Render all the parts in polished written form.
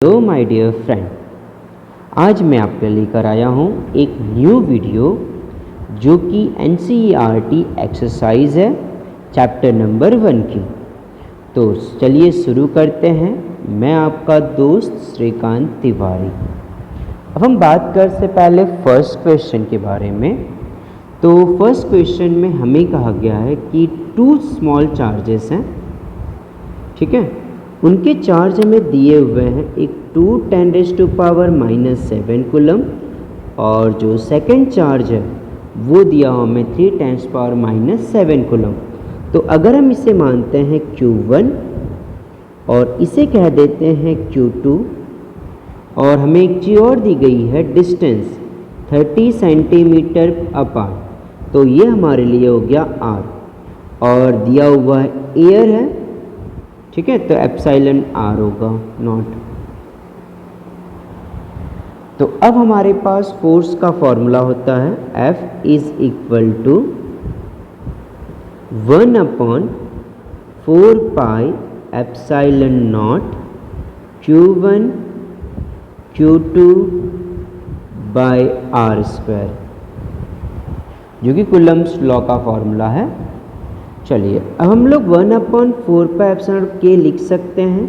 Hello my dear friend, आज मैं आपके लिए लेकर आया हूँ एक न्यू वीडियो जो कि NCERT एक्सरसाइज है चैप्टर नंबर 1 की। तो चलिए शुरू करते हैं। मैं आपका दोस्त श्रीकांत तिवारी। अब हम बात कर से पहले फर्स्ट क्वेश्चन के बारे में। तो फर्स्ट क्वेश्चन में हमें कहा गया है कि 2 स्मॉल चार्जेस हैं, ठीक है। उनके चार्ज हमें दिए हुए हैं, एक 2 10⁻⁻7 कूलम और जो सेकंड चार्ज है वो दिया हुआ हमें 3 10⁻7 कूलम। तो अगर हम इसे मानते हैं Q1 और इसे कह देते हैं Q2 और हमें एक चीज़ और दी गई है डिस्टेंस 30 सेंटीमीटर अपार्ट, तो ये हमारे लिए हो गया R और दिया हुआ है एयर है, ठीक है। तो एप्सिलॉन R होगा नॉट। तो अब हमारे पास फोर्स का फॉर्मूला होता है F is equal to 1/4 pi epsilon nought Q1 Q2 by R², जो कि कूलम्स लॉ का फॉर्मूला है। चलिए अब हम लोग 1/4 पाई एप्सिलॉन K लिख सकते हैं।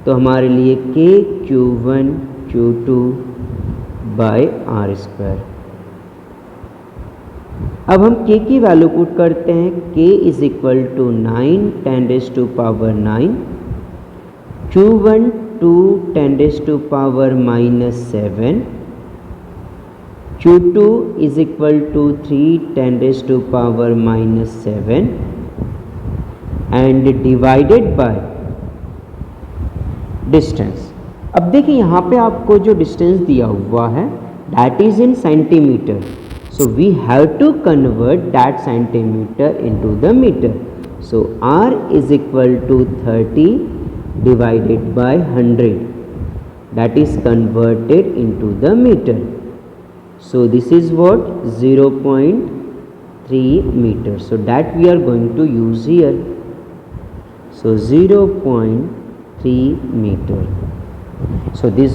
तो हमारे लिए K Q1 Q2 by R²। अब हम K की वैल्यू पुट करते हैं। K is equal to 9 10⁻9, Q1 2 10⁻⁻7, Q2 is equal to 3 10⁻⁻7 and divided by distance। अब देखिए यहाँ पे आपको जो डिस्टेंस दिया हुआ है that is in centimetre, so we have to convert that centimeter into the meter। so R is equal to 30 divided by 100, that is converted into the meter। So this is what 0.3 meters, so that we are going to use here। so 0.3 meter, so these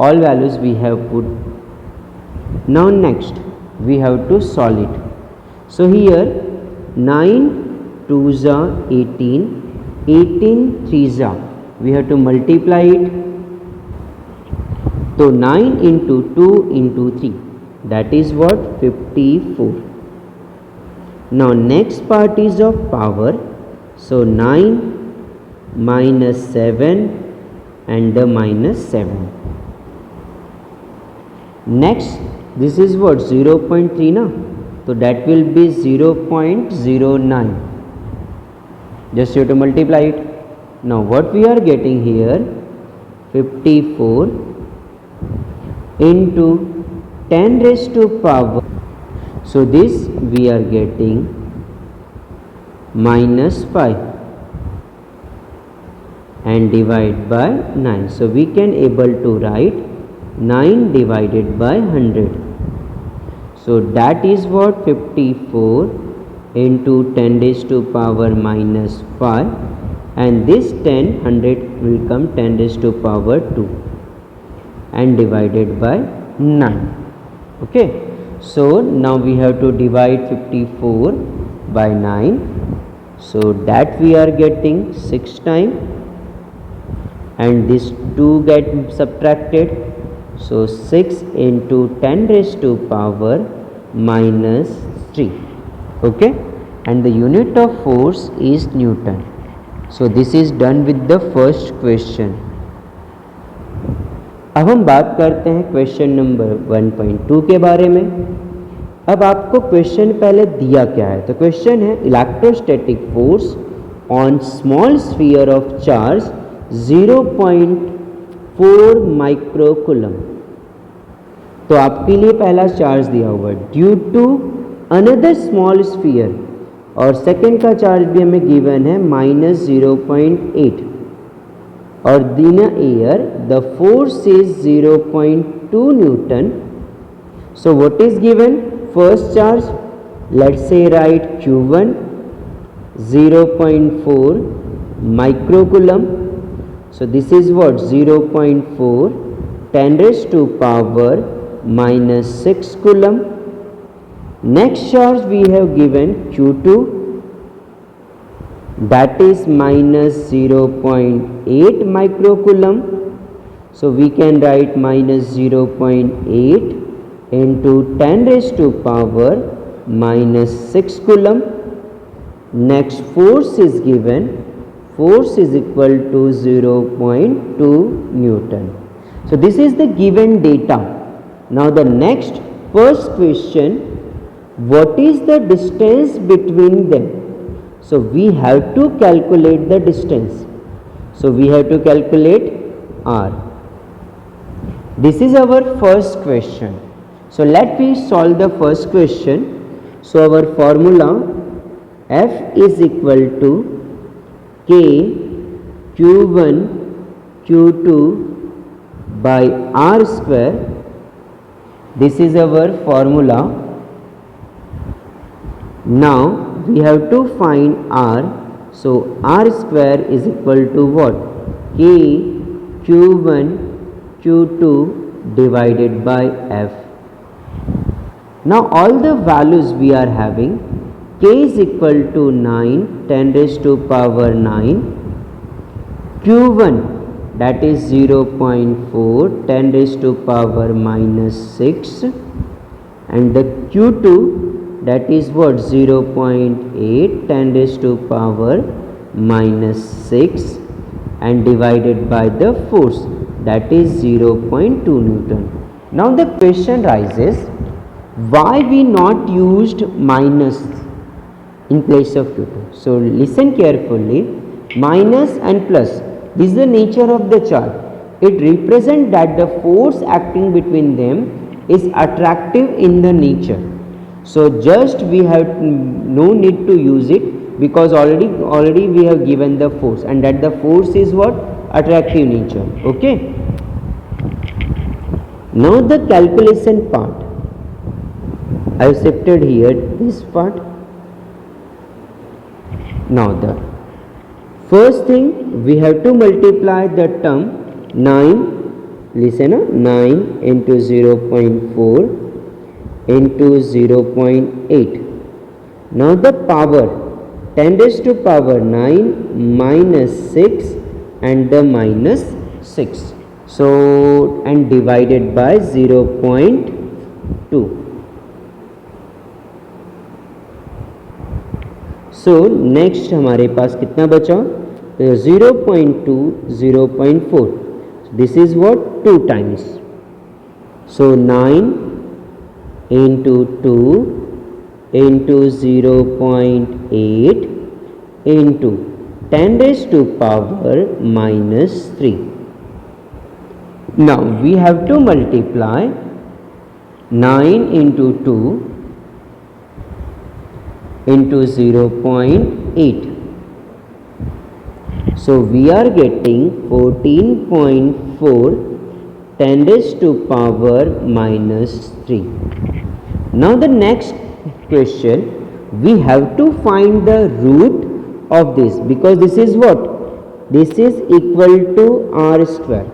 all values we have put। now next we have to solve it। so here 9 2s are 18, 18 3s are, we have to multiply it। तो 9 into 2 into 3, that is what 54। now next part is of power, so 9 minus 7 and the minus 7। next this is what 0.3 na, so that will be 0.09, just you have to multiply it। now what we are getting here 54 into 10 raised to power, so this we are getting -5 and divide by 9, so we can able to write 9 divided by 100, so that is what 54 into 10 raised to power -5 and this 10 100 will come 10 raised to power 2 and divided by 9। okay, so now we have to divide 54 by 9, so that we are getting 6 times and this 2 get subtracted, so 6 into 10 raised to power -3। okay, and the unit of force is Newton। so this is done with the first question। अब हम बात करते हैं question number 1.2 के बारे में। अब आपको क्वेश्चन पहले दिया क्या है, तो क्वेश्चन है electrostatic force on small sphere of charge 0.4 micro coulomb. तो आपके लिए पहला चार्ज दिया हुआ है due to another small sphere और सेकंड का चार्ज भी हमें गिवन है -0.8 और दिन air the force is 0.2 newton. So what is given first charge, let's say write Q1 0.4 micro coulomb. So this is what 0.4 10 raised to power minus 6 coulomb. Next charge we have given Q2, that is minus 0.8 microcoulomb. So we can write minus 0.8 into 10 raised to power minus 6 coulomb. Next force is given, force is equal to 0.2 Newton. So this is the given data. Now the next first question, what is the distance between them? So we have to calculate the distance. So we have to calculate R. This is our first question. So let me solve the first question. So our formula F is equal to K Q1 Q2 by R square. This is our formula. Now we have to find R. So R square is equal to what? K Q1 Q2 divided by F. Now all the values we are having, K is equal to 9 10 raised to power 9, Q1 that is 0.4 10 raised to power minus 6, and the Q2 that is what 0.8 10 raised to power minus 6, and divided by the force that is 0.2 Newton. Now the question rises, why we not used minus in place of Q2? So listen carefully, minus and plus, this is the nature of the charge. It represents that the force acting between them is attractive in the nature. So just we have no need to use it, because already we have given the force, and that the force is what? Attractive nature. Okay. Now the calculation part, I have shifted here this part. Now the first thing, we have to multiply the term 9, listen, 9 into 0.4 into 0.8. Now the power 10 raised to power 9 minus 6 and the minus 6. So and divided by 0.2. So next हमारे पास कितना बचा? 0.2 0.4. This is what? 2 times. So 9 into 2 into 0.8 into 10 raised to power minus 3. Now we have to multiply 9 into 2 into 0.8. So we are getting 14.4 10 raised to power minus 3. Now the next question, we have to find the root of this, because this is what? This is equal to R square.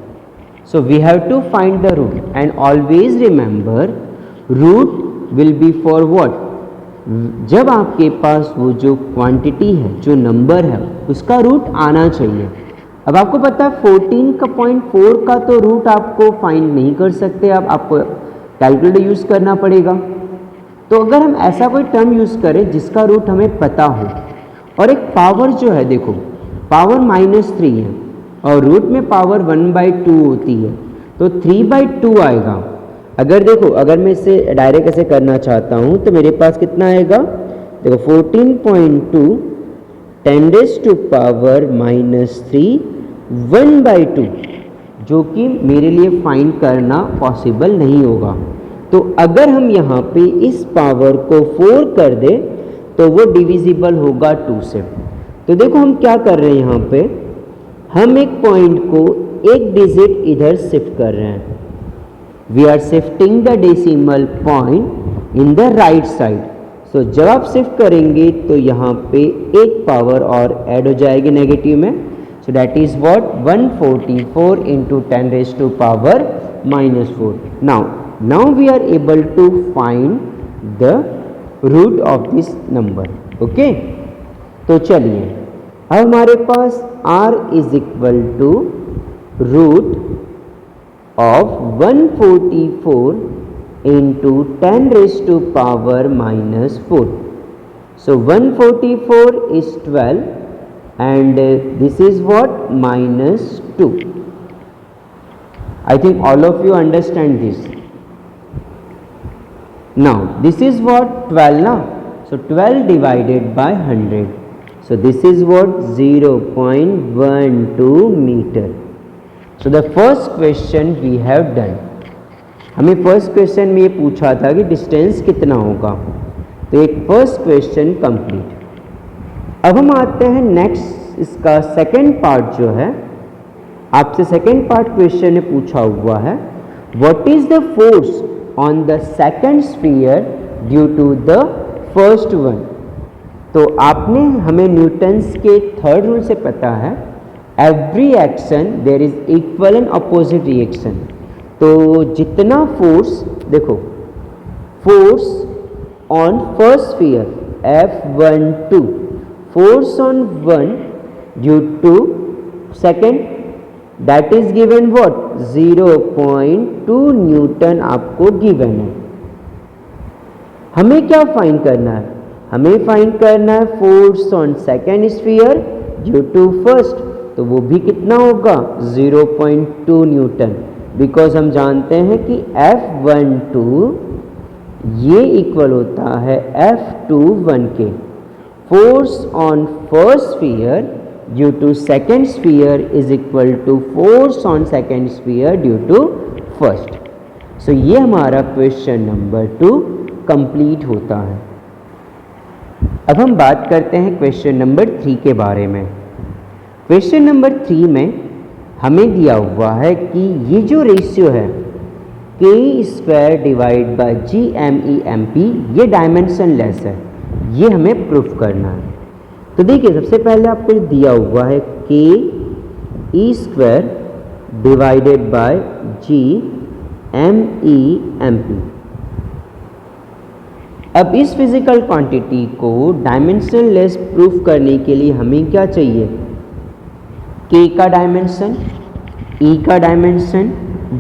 So we have to find the root, and always remember root will be for what? जब आपके पास वो जो quantity है, जो number है, उसका root आना चाहिए. अब आपको पता है 14.4 का तो रूट आपको फाइंड नहीं कर सकते, अब आपको कैलकुलेटर यूज़ करना पड़ेगा. तो अगर हम ऐसा कोई टर्म यूज़ करें जिसका रूट हमें पता हो, और एक पावर जो है, देखो पावर -3 है और रूट में पावर 1/2 होती है, तो 3/2 आएगा. अगर देखो, अगर मैं इसे डायरेक्ट ऐसे करना चाहता हूँ तो मेरे पास कितना आएगा? देखो 14.2 10 raised to power minus 3 1/2, जो कि मेरे लिए फाइंड करना पॉसिबल नहीं होगा. तो अगर हम यहाँ पे इस पावर को 4 कर दें तो वो डिविजिबल होगा 2 से. तो देखो हम क्या कर रहे हैं, यहाँ पे हम एक पॉइंट को एक डिजिट इधर शिफ्ट कर रहे हैं. We are shifting the decimal point in the right side. So जब आप शिफ्ट करेंगे तो यहाँ पे एक पावर और ऐड हो जाएगी नेगेटिव में, So that is what 144 into 10 raised to power minus 4. Now we are able to find the root of this number. Okay, तो चलिए अब हमारे पास r is equal to root of 144 into 10 raised to power minus 4. So 144 is 12 and this is what minus 2. I think all of you understand this. Now this is what 12 now. So 12 divided by 100. So this is what 0.12 meter. So the first question we have done. हमें first question में ये पूछा था कि distance कितना होगा, तो एक फर्स्ट क्वेश्चन कंप्लीट। अब हम आते हैं नेक्स्ट, इसका सेकंड पार्ट जो है, आपसे सेकंड पार्ट क्वेश्चन में पूछा हुआ है what is the force on the second sphere due to the first one. तो आपने हमें न्यूटन्स के थर्ड रूल से पता है every action there is equal and opposite reaction. तो जितना फोर्स, देखो force on first sphere F12, force on one due to second, that is given what 0.2 newton आपको गिवन है। हमें क्या फाइंड करना है, हमें फाइंड करना है force on second sphere due to first, तो वो भी कितना होगा 0.2 न्यूटन, बिकॉज हम जानते हैं कि F12 ये इक्वल होता है F21 के। Force on first sphere due to second sphere is equal to force on second sphere due to first. So ये हमारा क्वेश्चन नंबर 2 कंप्लीट होता है। अब हम बात करते हैं क्वेश्चन नंबर 3 के बारे में। क्वेश्चन नंबर 3 में हमें दिया हुआ है कि ये जो रेशियो है k² डिवाइड बाय GME/MP ये डायमेंशन लेस है, ये हमें प्रूफ करना है। तो देखिए सबसे पहले आपको दिया हुआ है k² डिवाइडेड बाय GME/MP। अब इस फिजिकल क्वांटिटी को डायमेंशन लेस प्रूफ करने के लिए हमें क्या चाहिए, k का डायमेंशन, E का डायमेंशन,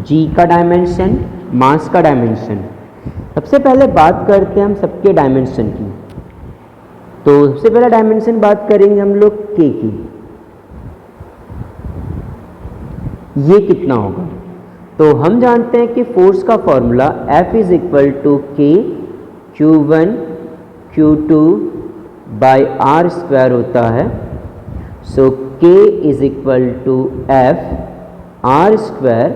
G का डायमेंशन, मास का डायमेंशन। सबसे पहले बात करते हैं हम सबके डायमेंशन की। तो सबसे पहला डायमेंशन बात करेंगे हम लोग k की, ये कितना होगा। तो हम जानते हैं कि फोर्स का formula F is equal to k Q1 Q2 by r² होता है। So k is equal to F r²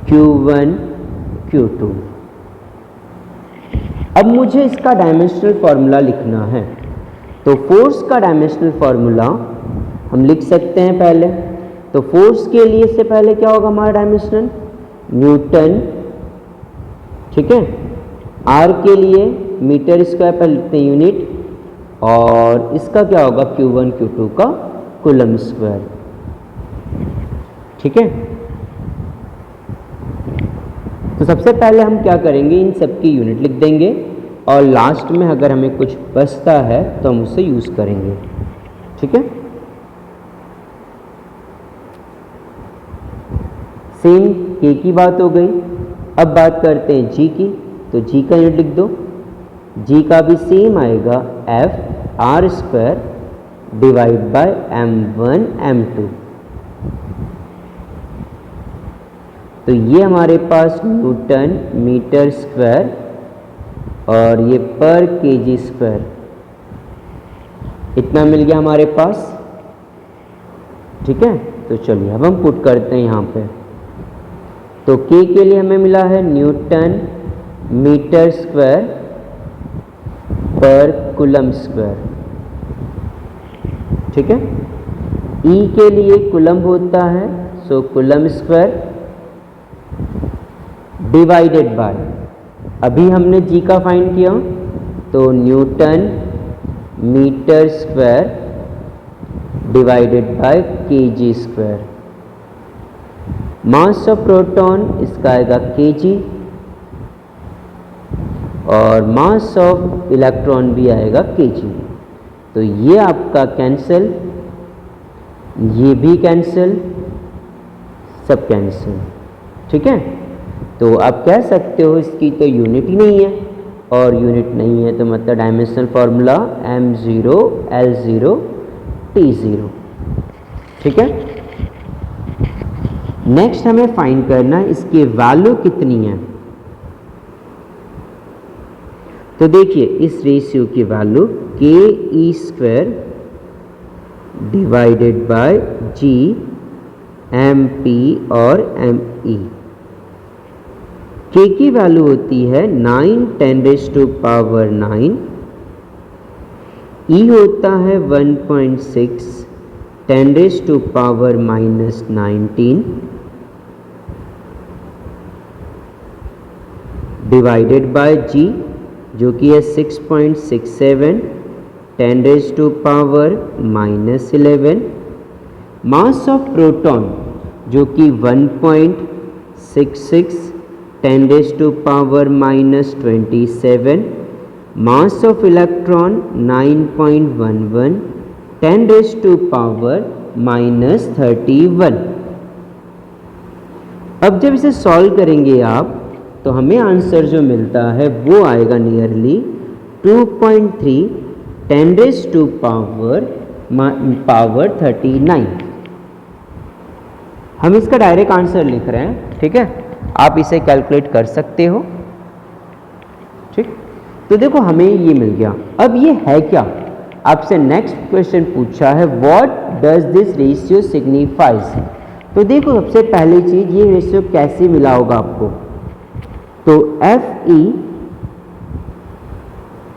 Q1 Q2। अब मुझे इसका डायमेंशनल फॉर्मूला लिखना है, तो फोर्स का डायमेंशनल फॉर्मूला हम लिख सकते हैं पहले। तो फोर्स के लिए इससे पहले क्या होगा हमारा डायमेंशनल, न्यूटन, ठीक है। आर के लिए मीटर स्क्वायर पर लिखते हैं यूनिट, और इसका क्या होगा Q1 Q2 का कूलम स्क्वायर, ठीक है। तो सबसे पहले हम क्या करेंगे, इन सब की यूनिट लिख देंगे और लास्ट में अगर हमें कुछ बचता है तो हम उसे यूज करेंगे, ठीक है। सेम k की बात हो गई। अब बात करते हैं g की, तो g का यूनिट लिख दो। g का भी सेम आएगा F r² divide bye m1 m2। तो ये हमारे पास न्यूटन मीटर स्क्वायर और ये पर kg स्क्वायर, इतना मिल गया हमारे पास, ठीक है। तो चलिए अब हम पुट करते हैं यहाँ पे। तो k के लिए हमें मिला है न्यूटन मीटर स्क्वायर पर कूलम स्क्वायर, ठीक है। E के लिए कूलम होता है, so coulomb square divided by, अभी हमने G का फाइंड किया, तो newton metre square divided by kg²। Mass of proton इसका आएगा kg और मास ऑफ इलेक्ट्रॉन भी आएगा kg। तो ये आपका कैंसिल, ये भी कैंसिल, सब कैंसिल। ठीक है, तो आप कह सकते हो इसकी तो यूनिट ही नहीं है, और यूनिट नहीं है तो मतलब dimensional formula m0 l0 t0। ठीक है, नेक्स्ट हमें फाइंड करना है इसकी वैल्यू कितनी है। तो देखिए इस रेशियो की value ke² divided by g mp और me। k की वैल्यू होती है 9 10⁻⁹, e होता है 1.6 10⁻⁻19 डिवाइडेड बाय g जो कि है 6.67 10⁻⁻11। मास ऑफ प्रोटॉन जो कि 1.66 10⁻⁻27। Mass of electron 9.11 10⁻⁻31। अब जब इसे सॉल्व करेंगे आप तो हमें आंसर जो मिलता है वो आएगा नियरली 2.3 10⁻39। हम इसका डायरेक्ट आंसर लिख रहे हैं। ठीक है, आप इसे कैलकुलेट कर सकते हो। ठीक, तो देखो हमें ये मिल गया। अब ये है क्या, आपसे नेक्स्ट क्वेश्चन पूछा है what does this ratio signifies. तो देखो सबसे पहली चीज ये रेशियो कैसे मिला होगा आपको, तो Fe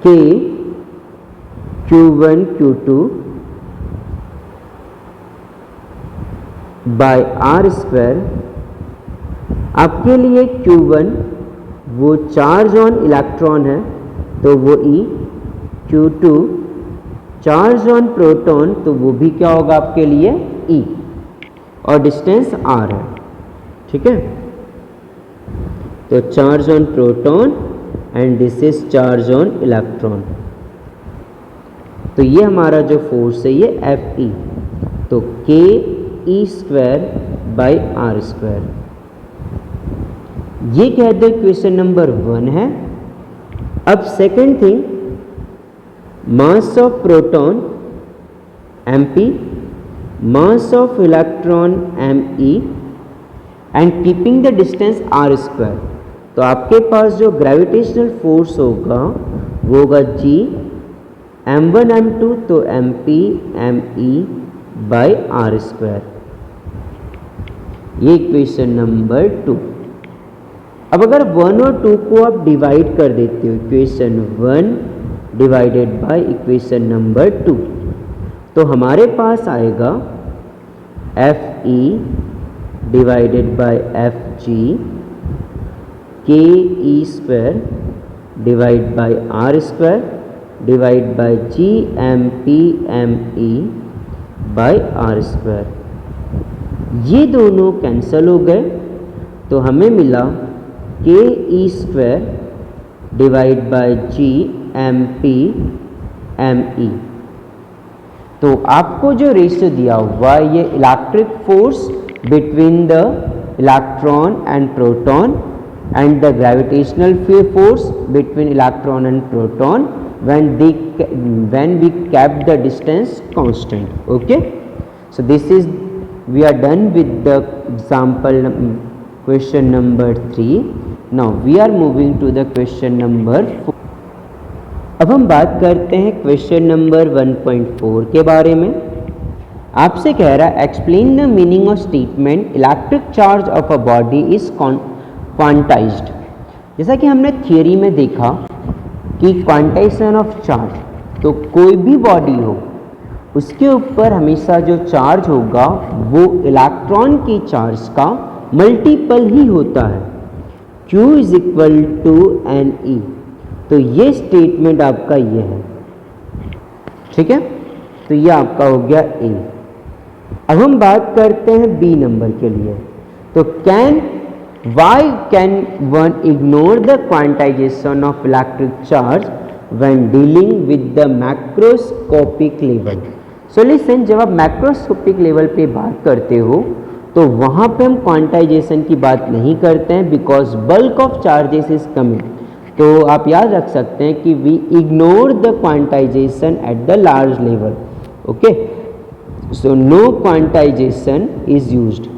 K Q1 Q2 by r²। आपके लिए Q1 वो चार्ज ऑन इलेक्ट्रॉन है तो वो E, Q2 charge on proton तो वो भी क्या होगा आपके लिए E, और डिस्टेंस r है। ठीक है, तो charge on proton and this is charge on electron. तो ये हमारा जो फोर्स है ये Fe, तो ke² बाय r²। ये कह दो क्वेश्चन नंबर 1 है। अब second thing, mass of proton mp, mass of electron me and keeping the distance r²। तो आपके पास जो ग्रेविटेशनल फोर्स होगा वो होगा g m1 m2 तो mp me बाय r²। ये इक्वेशन नंबर 2। अब अगर 1 और 2 को आप डिवाइड कर देते हो, equation 1 divided by equation number 2, तो हमारे पास आएगा Fe divided by Fg ke² divide by r² divide by gmp me by r²। ये दोनों कैंसल हो गए तो हमें मिला ke² divide by gmp me। तो आपको जो रेशियो दिया हुआ ये electric force between the electron and proton and the gravitational force between electron and proton when we kept the distance constant. Okay, so this is we are done with the example question number 3. Now we are moving to the question number 4. अब हम बात करते हैं question number 1.4 के बारे में। आपसे कह रहा है explain the meaning of statement electric charge of a body is quantized. जैसा कि हमने थियरी में देखा कि क्वांटाइजेशन ऑफ चार्ज, तो कोई भी बॉडी हो उसके ऊपर हमेशा जो चार्ज होगा वो इलेक्ट्रॉन की चार्ज का मल्टीपल ही होता है, Q is equal to NE। तो ये स्टेटमेंट आपका ये है। ठीक है, तो ये आपका हो गया A। अब हम बात करते हैं बी नंबर के लिए। तो why can one ignore the quantization of electric charge when dealing with the macroscopic level. So listen, जब आप मैक्रोस्कोपिक लेवल पे बात करते हो तो वहाँ पे हम क्वांटाइजेशन की बात नहीं करते हैं, because bulk of charges is coming. तो आप याद रख सकते हैं कि we ignore the quantization at the large level. Okay, so no quantization is used.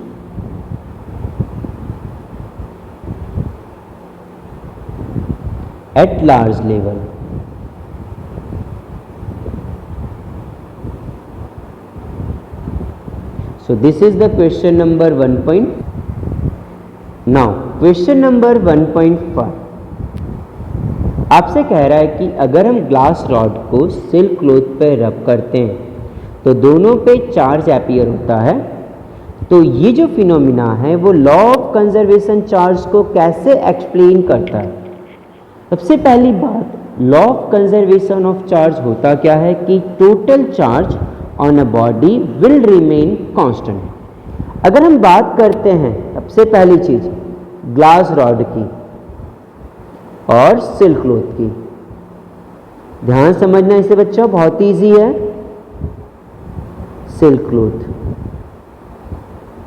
at large level. So this is the question number 1. Now question number 1.5 आपसे कह रहा है कि अगर हम ग्लास रॉड को सिल्क क्लॉथ पे रब करते हैं तो दोनों पे चार्ज अपीयर होता है। तो ये जो फिनोमिना है वो लॉ ऑफ कंजर्वेशन चार्ज को कैसे एक्सप्लेन करता है? सबसे पहली बात, law of conservation of charge होता क्या है कि total charge on a body will remain constant. अगर हम बात करते हैं सबसे पहली चीज ग्लास रॉड की और सिल्क क्लॉथ की, ध्यान समझना इसे बच्चा, बहुत ईजी है। सिल्क क्लॉथ,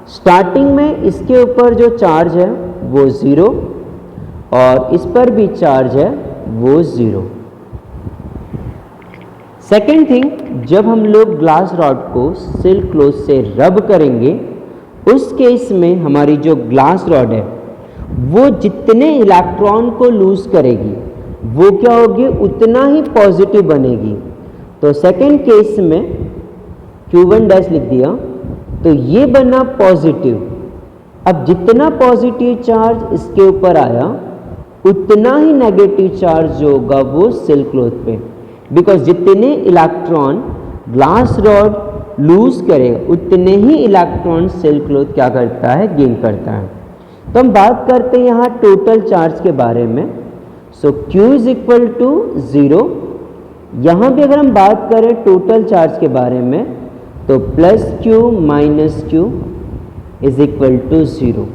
स्टार्टिंग में इसके ऊपर जो चार्ज है वो 0 और इस पर भी चार्ज है वो 0। सेकेंड थिंग, जब हम लोग ग्लास रॉड को सिल्क क्लॉथ से रब करेंगे उस केस में हमारी जो ग्लास रॉड है वो जितने इलेक्ट्रॉन को लूज करेगी वो क्या होगी, उतना ही पॉजिटिव बनेगी। तो सेकेंड केस में Q1 डैश लिख दिया तो ये बना पॉजिटिव। अब जितना पॉजिटिव चार्ज इसके ऊपर आया उतना ही नेगेटिव चार्ज जो होगा वो सिल्क क्लॉथ पे, बिकॉज जितने इलेक्ट्रॉन ग्लास रॉड लूज करेगा उतने ही इलेक्ट्रॉन सिल्क क्लॉथ क्या करता है, गेन करता है। तो हम बात करते हैं यहाँ टोटल चार्ज के बारे में। सो Q इज इक्वल टू 0। यहाँ भी अगर हम बात करें टोटल चार्ज के बारे में तो plus Q minus Q is equal to 0।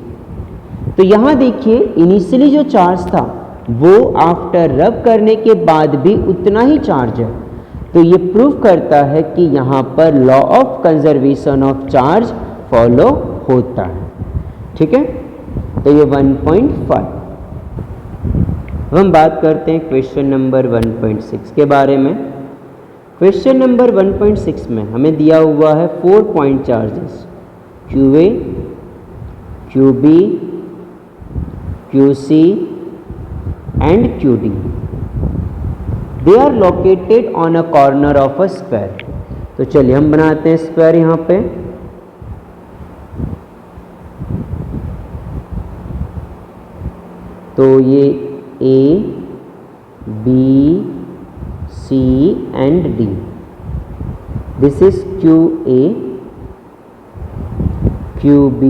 तो यहाँ देखिए इनिशियली जो चार्ज था वो आफ्टर रब करने के बाद भी उतना ही चार्ज है। तो ये प्रूव करता है कि यहाँ पर law of conservation of charge follow होता है। ठीक है, तो ये 1.5। हम बात करते हैं क्वेश्चन नंबर 1.6 के बारे में। क्वेश्चन नंबर 1.6 में हमें दिया हुआ है 4 point charges QA, QB, QC and QD. They are located on a corner of a square. तो चलिए हम बनाते हैं स्क्वायर यहाँ पे। तो ये A, B, C and D. This is QA, QB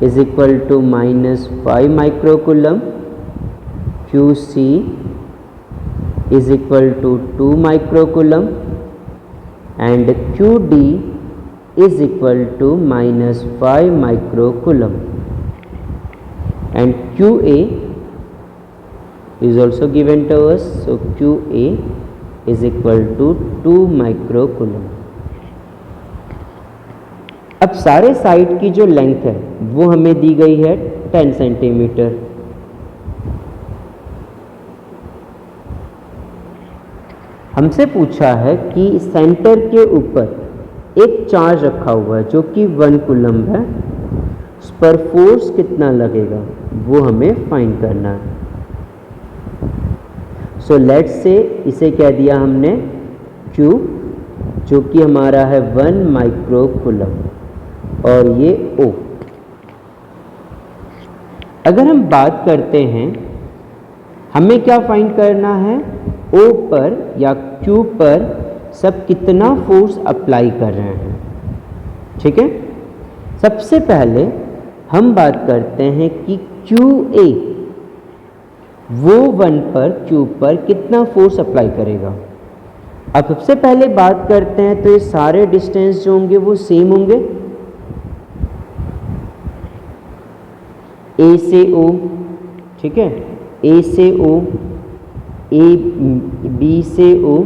is equal to -5 microcoulomb, QC is equal to 2 microcoulomb and QD is equal to -5 microcoulomb and QA is also given to us. So QA is equal to 2 microcoulomb. अब सारे side की जो length है वो हमें दी गई है 10 सेंटीमीटर। हमसे पूछा है कि सेंटर के ऊपर एक चार्ज रखा हुआ है जो कि 1 कूलम्ब है, उस पर फोर्स कितना लगेगा वो हमें फाइंड करना है। सो लेट्स से इसे कह दिया हमने Q, जो कि हमारा है 1 माइक्रो कूलम्ब और ये O। अगर हम बात करते हैं हमें क्या फाइंड करना है, O पर या Q पर सब कितना फोर्स अप्लाई कर रहे हैं। ठीक है, सबसे पहले हम बात करते हैं कि QA वो 1 पर Q पर कितना फोर्स अप्लाई करेगा। अब सबसे पहले बात करते हैं, तो ये सारे डिस्टेंस जो होंगे वो सेम होंगे। ए से ओ, ठीक है, ए से ओ, ए बी से ओ,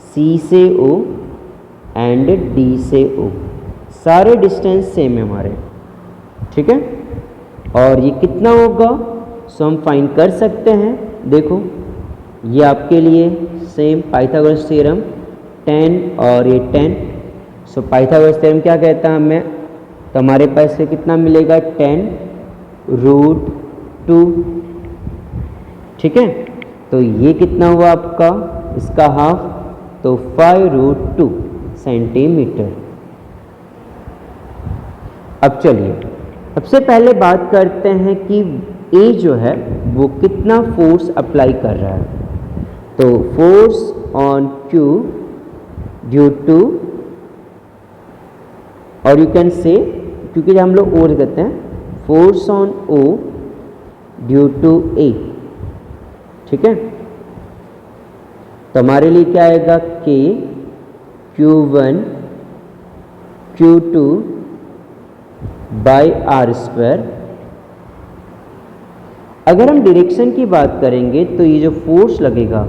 सी से ओ एंड डी से ओ, सारे डिस्टेंस सेम है हमारे, ठीक है। और ये कितना होगा, सो हम फाइंड कर सकते हैं। देखो ये आपके लिए सेम पाइथागोरस थ्योरम 10 और ये 10। सो पाइथागोरस थ्योरम क्या कहता है हमें, तो हमारे पास से कितना मिलेगा 10√2, ठीक है। तो ये कितना हुआ आपका, इसका हाफ, तो 5√2 सेंटीमीटर। अब चलिए सबसे पहले बात करते हैं कि ए जो है वो कितना फोर्स अप्लाई कर रहा है। तो force on Q due to, और यू कैन से, क्योंकि हम लोग ओ कहते हैं, force on O due to A, ठीक है। तो हमारे लिए क्या आएगा, के Q1 Q2 by R square. अगर हम डायरेक्शन की बात करेंगे तो ये जो फोर्स लगेगा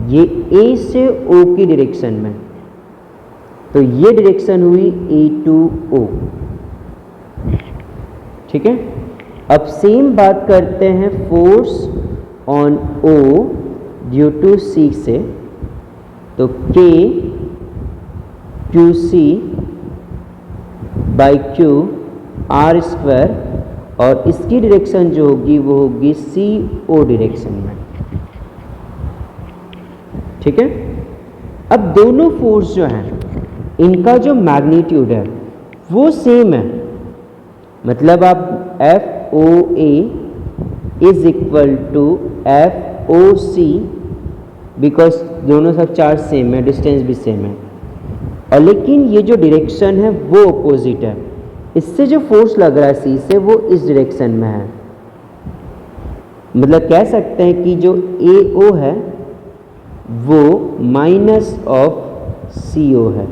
ये ए से ओ की डायरेक्शन में, तो ये डायरेक्शन हुई ए टू ओ, ठीक है। अब सेम बात करते हैं force on O due to C से, तो K Q C by Q R square, और इसकी डायरेक्शन जो होगी वो होगी सी ओ डायरेक्शन में, ठीक है। अब दोनों फोर्स जो हैं इनका जो मैग्नीट्यूड है वो सेम है, मतलब आप F O A is equal to F O C, because दोनों सब चार्ज सेम है, डिस्टेंस भी सेम है, और लेकिन ये जो डायरेक्शन है वो अपोजिट है। इससे जो फोर्स लग रहा है सी से वो इस डायरेक्शन में है, मतलब कह सकते हैं कि जो ए ओ है वो माइनस ऑफ सी ओ है।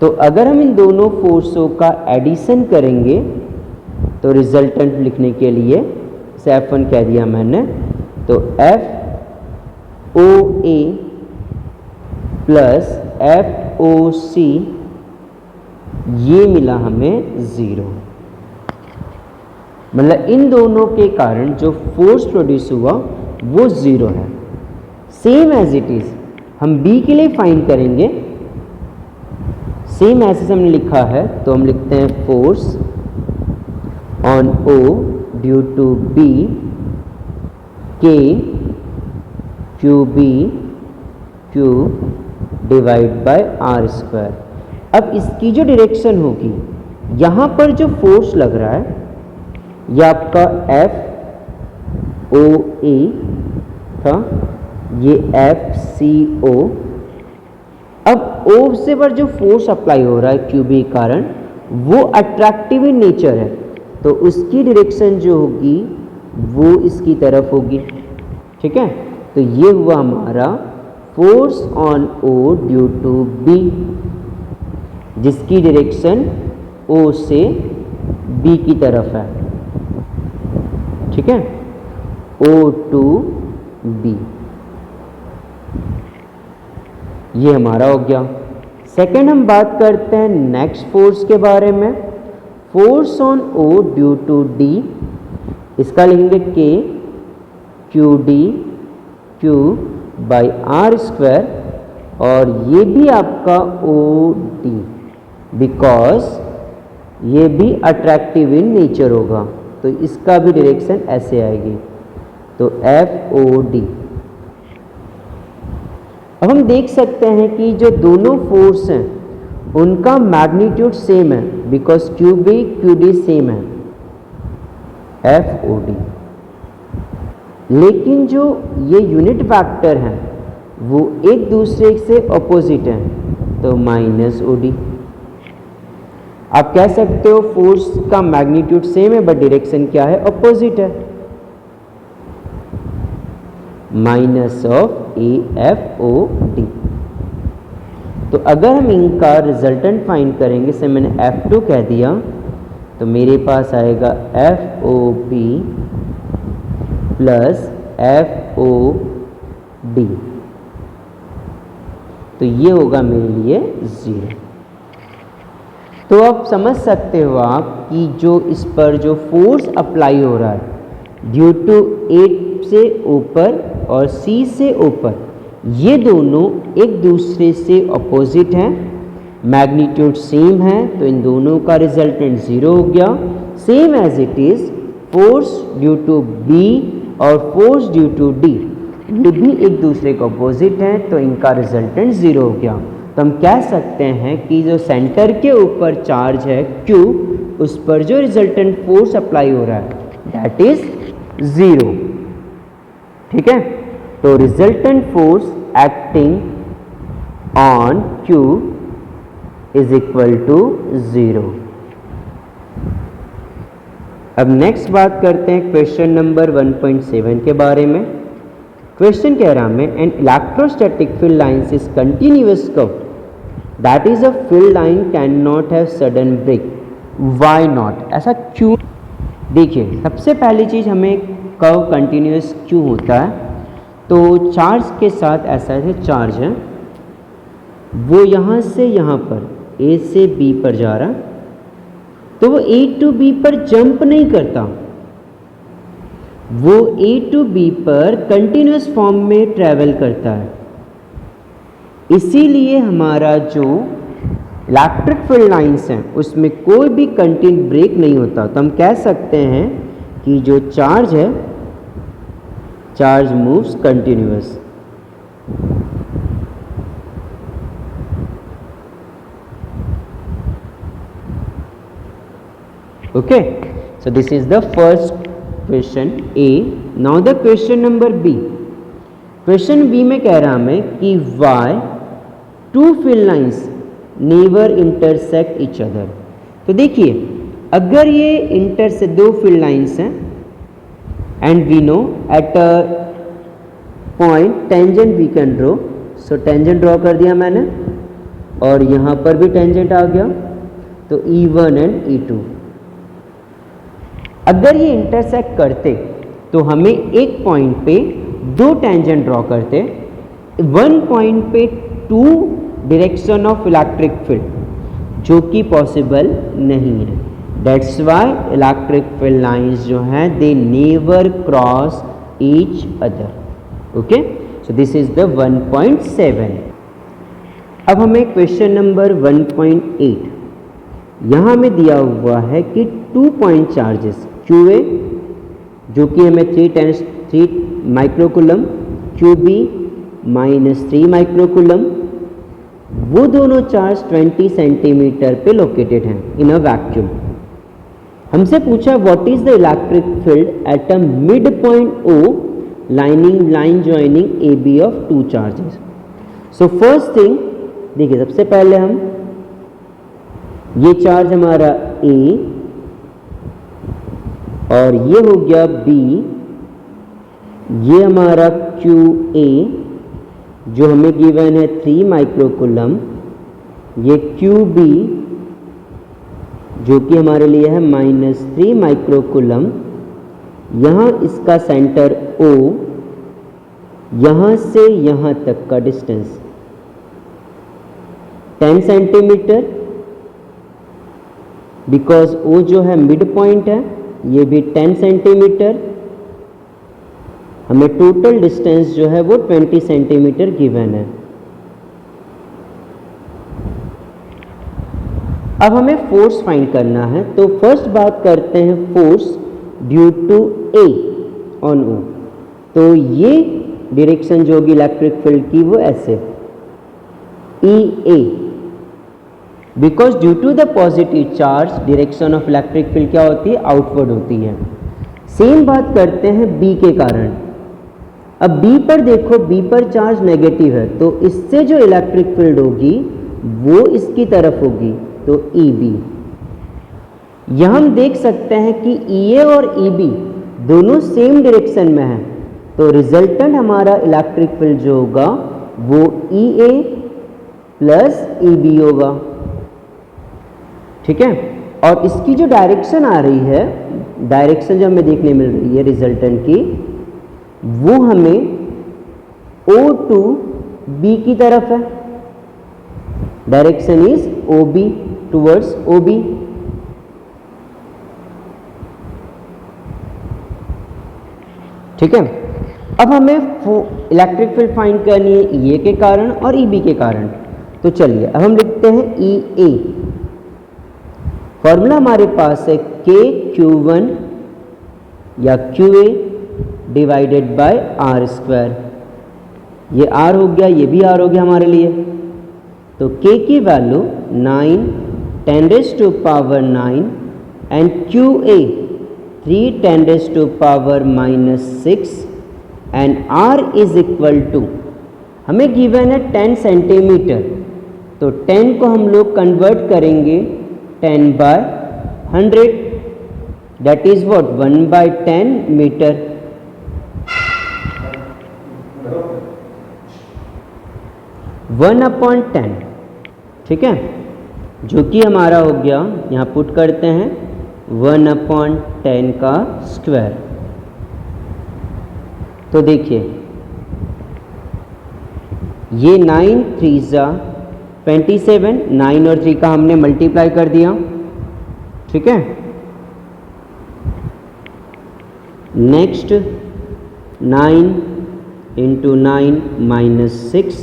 तो अगर हम इन दोनों फोर्सों का एडिशन करेंगे तो रिजल्टेंट लिखने के लिए इसे F1 कह दिया मैंने, तो एफ ओ ए प्लस एफ ओ सी, ये मिला हमें 0। मतलब इन दोनों के कारण जो फोर्स प्रोड्यूस हुआ वो 0 है। सेम एज इट इज हम बी के लिए फाइंड करेंगे, सेम ऐसे हमने लिखा है, तो हम लिखते हैं force on O due to B K Q B Q divide by R square. अब इसकी जो डायरेक्शन होगी, यहाँ पर जो फोर्स लग रहा है ये आपका एफ ओ ए था, ये एफ सी ओ। अब ओ से पर जो फोर्स अप्लाई हो रहा है क्यू बी कारण वो अट्रैक्टिव इन नेचर है, तो उसकी डायरेक्शन जो होगी वो इसकी तरफ होगी, ठीक है। तो ये हुआ हमारा force on O due to B, जिसकी डायरेक्शन ओ से बी की तरफ है, ठीक है, ओ टू बी। ये हमारा हो गया। सेकेंड हम बात करते हैं नेक्स्ट फोर्स के बारे में, force on O due to D. इसका लिखेंगे K Q D Q by R square, और ये भी आपका ओ डी, बिकॉज ये भी अट्रैक्टिव इन नेचर होगा, तो इसका भी डायरेक्शन ऐसे आएगी, तो एफ ओ डी। अब हम देख सकते हैं कि जो दोनों फोर्स हैं उनका मैग्नीट्यूड सेम है, because Q B Q D same है, एफ ओ डी। लेकिन जो ये यूनिट वेक्टर हैं वो एक दूसरे से अपोजिट हैं, तो माइनस ओ डी। आप कह सकते हो फोर्स का मैग्नीट्यूड सेम है बट डायरेक्शन क्या है, अपोजिट है, माइनस ऑफ AFOD। तो अगर हम इनका रिजल्टेंट फाइंड करेंगे, से मैंने F2 कह दिया, तो मेरे पास आएगा FOB प्लस FOD, तो ये होगा मेरे लिए 0। तो अब समझ सकते हो आप कि जो इस पर जो फोर्स अप्लाई हो रहा है ड्यू टू A से ऊपर और C से ऊपर, ये दोनों एक दूसरे से अपोजिट हैं, मैग्नीट्यूड सेम है, तो इन दोनों का रिजल्टेंट 0 हो गया। Same as it is force due to B और फोर्स ड्यू टू D, ये भी एक दूसरे को अपोजिट हैं, तो इनका रिजल्टेंट 0 हो गया। तो हम कह सकते हैं कि जो सेंटर के ऊपर चार्ज है Q, उस पर जो रिजल्टेंट फोर्स अप्लाई हो रहा है दैट इज 0। ठीक है, तो resultant force acting on Q is equal to 0। अब नेक्स्ट बात करते हैं क्वेश्चन नंबर 1.7 के बारे में। क्वेश्चन कह रहा मैं an electrostatic field lines is continuous curve, that is a field line can not have sudden break, why not, ऐसा क्यों? देखिए, सबसे पहली चीज़, हमें कर्व कंटिन्यूअस क्यों होता है? तो चार्ज के साथ ऐसा है, चार्ज है वो यहाँ से यहाँ पर A से B पर जा रहा, तो वो A टू B पर जंप नहीं करता, वो A टू B पर कंटिन्यूअस फॉर्म में ट्रैवल करता है। इसीलिए हमारा जो इलेक्ट्रिक फील्ड लाइंस हैं उसमें कोई भी कंटिन्यू ब्रेक नहीं होता। तो हम कह सकते हैं कि जो चार्ज है, charge moves continuous. Okay, so this is the first question A. Now the question number B. Question B में कह रहा मैं कि why two field lines never intersect each other। तो देखिए, अगर ये इंटरसेक्ट दो फील्ड लाइंस हैं and we know at a point tangent we can draw, so tangent draw कर दिया मैंने और यहाँ पर भी टेंजेंट आ गया, तो E1 एंड E2। अगर ये इंटरसेक्ट करते तो हमें एक पॉइंट पे दो टेंजेंट ड्रॉ करते, वन पॉइंट पे two direction of electric field, जो कि पॉसिबल नहीं है। That's why electric field lines जो हैं they never cross each other. Okay, so this is the 1.7। अब हमें क्वेश्चन नंबर 1.8, यहाँ हमें दिया हुआ है कि 2 पॉइंट चार्जेस QA जो कि हमें 3 माइक्रोकुलम, QB -3 माइक्रोकुलम, वो दोनों चार्ज 20 सेंटीमीटर पे लोकेटेड हैं इन अ वैक्यूम। हमसे पूछा what is the electric field at a mid point O lining line joining AB of 2 charges. So first thing, देखिए सबसे पहले हम ये चार्ज हमारा A और ये हो गया B, ये हमारा QA जो हमें गिवन है 3 माइक्रोकुलम, ये QB जो कि हमारे लिए है -3 माइक्रोकुलम, यहाँ इसका सेंटर O, यहाँ से यहाँ तक का डिस्टेंस 10 सेंटीमीटर, बिकॉज O जो है मिड पॉइंट है, ये भी 10 सेंटीमीटर, हमें टोटल डिस्टेंस जो है वो 20 सेंटीमीटर गिवन है। अब हमें फोर्स फाइंड करना है, तो फर्स्ट बात करते हैं force due to A on O। तो ये डायरेक्शन जो होगी इलेक्ट्रिक फील्ड की वो ऐसे EA, because due to the positive charge direction of electric field क्या होती है, आउटवर्ड होती है। सेम बात करते हैं B के कारण। अब B पर देखो, B पर चार्ज नेगेटिव है, तो इससे जो इलेक्ट्रिक फील्ड होगी वो इसकी तरफ होगी, तो EB। यहां हम देख सकते हैं कि EA और EB दोनों सेम डायरेक्शन में हैं, तो रिजल्टेंट हमारा इलेक्ट्रिक फील्ड जो होगा वो EA प्लस EB होगा, ठीक है। और इसकी जो डायरेक्शन आ रही है, डायरेक्शन जो हमें देखने मिल रही है रिजल्टेंट की, वो हमें O टू B की तरफ है। Direction is OB towards OB। ठीक है। अब हमें इलेक्ट्रिक फील्ड फाइंड करनी है EA के कारण और EB के कारण। तो चलिए अब हम लिखते हैं EA। फॉर्मूला हमारे पास है KQ1 या QA divided by R square. ये R हो गया, ये भी R हो गया हमारे लिए। तो K की value 9 10 raise to power 9 and QA 3 10 raise to power -6 and R is equal to, हमें गिवन है 10 सेंटीमीटर, तो 10 को हम लोग कन्वर्ट करेंगे 10/100, that is what 1/10 metre. One upon 10, ठीक है, जो कि हमारा हो गया, यहाँ पुट करते हैं 1/10 का स्क्वायर। तो देखिए ये 9 3 जा 27, 9 और 3 का हमने मल्टीप्लाई कर दिया, ठीक है। नेक्स्ट 9 इंटू 9 -6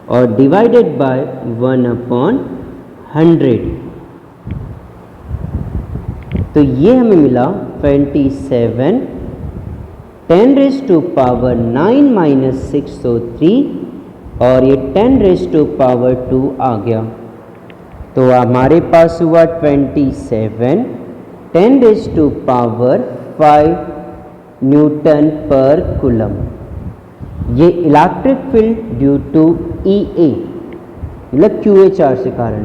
और डिवाइडेड बाय 1/100। तो ये हमें मिला 27 10 रेज़ टू पावर 9 -6 तो 3 और ये 10 रेज़ टू पावर 2 आ गया। तो हमारे पास हुआ 27 10 रेज़ टू पावर 5 न्यूटन पर कूलम। ये electric field due to EA मतलब QA चार्ज के कारण।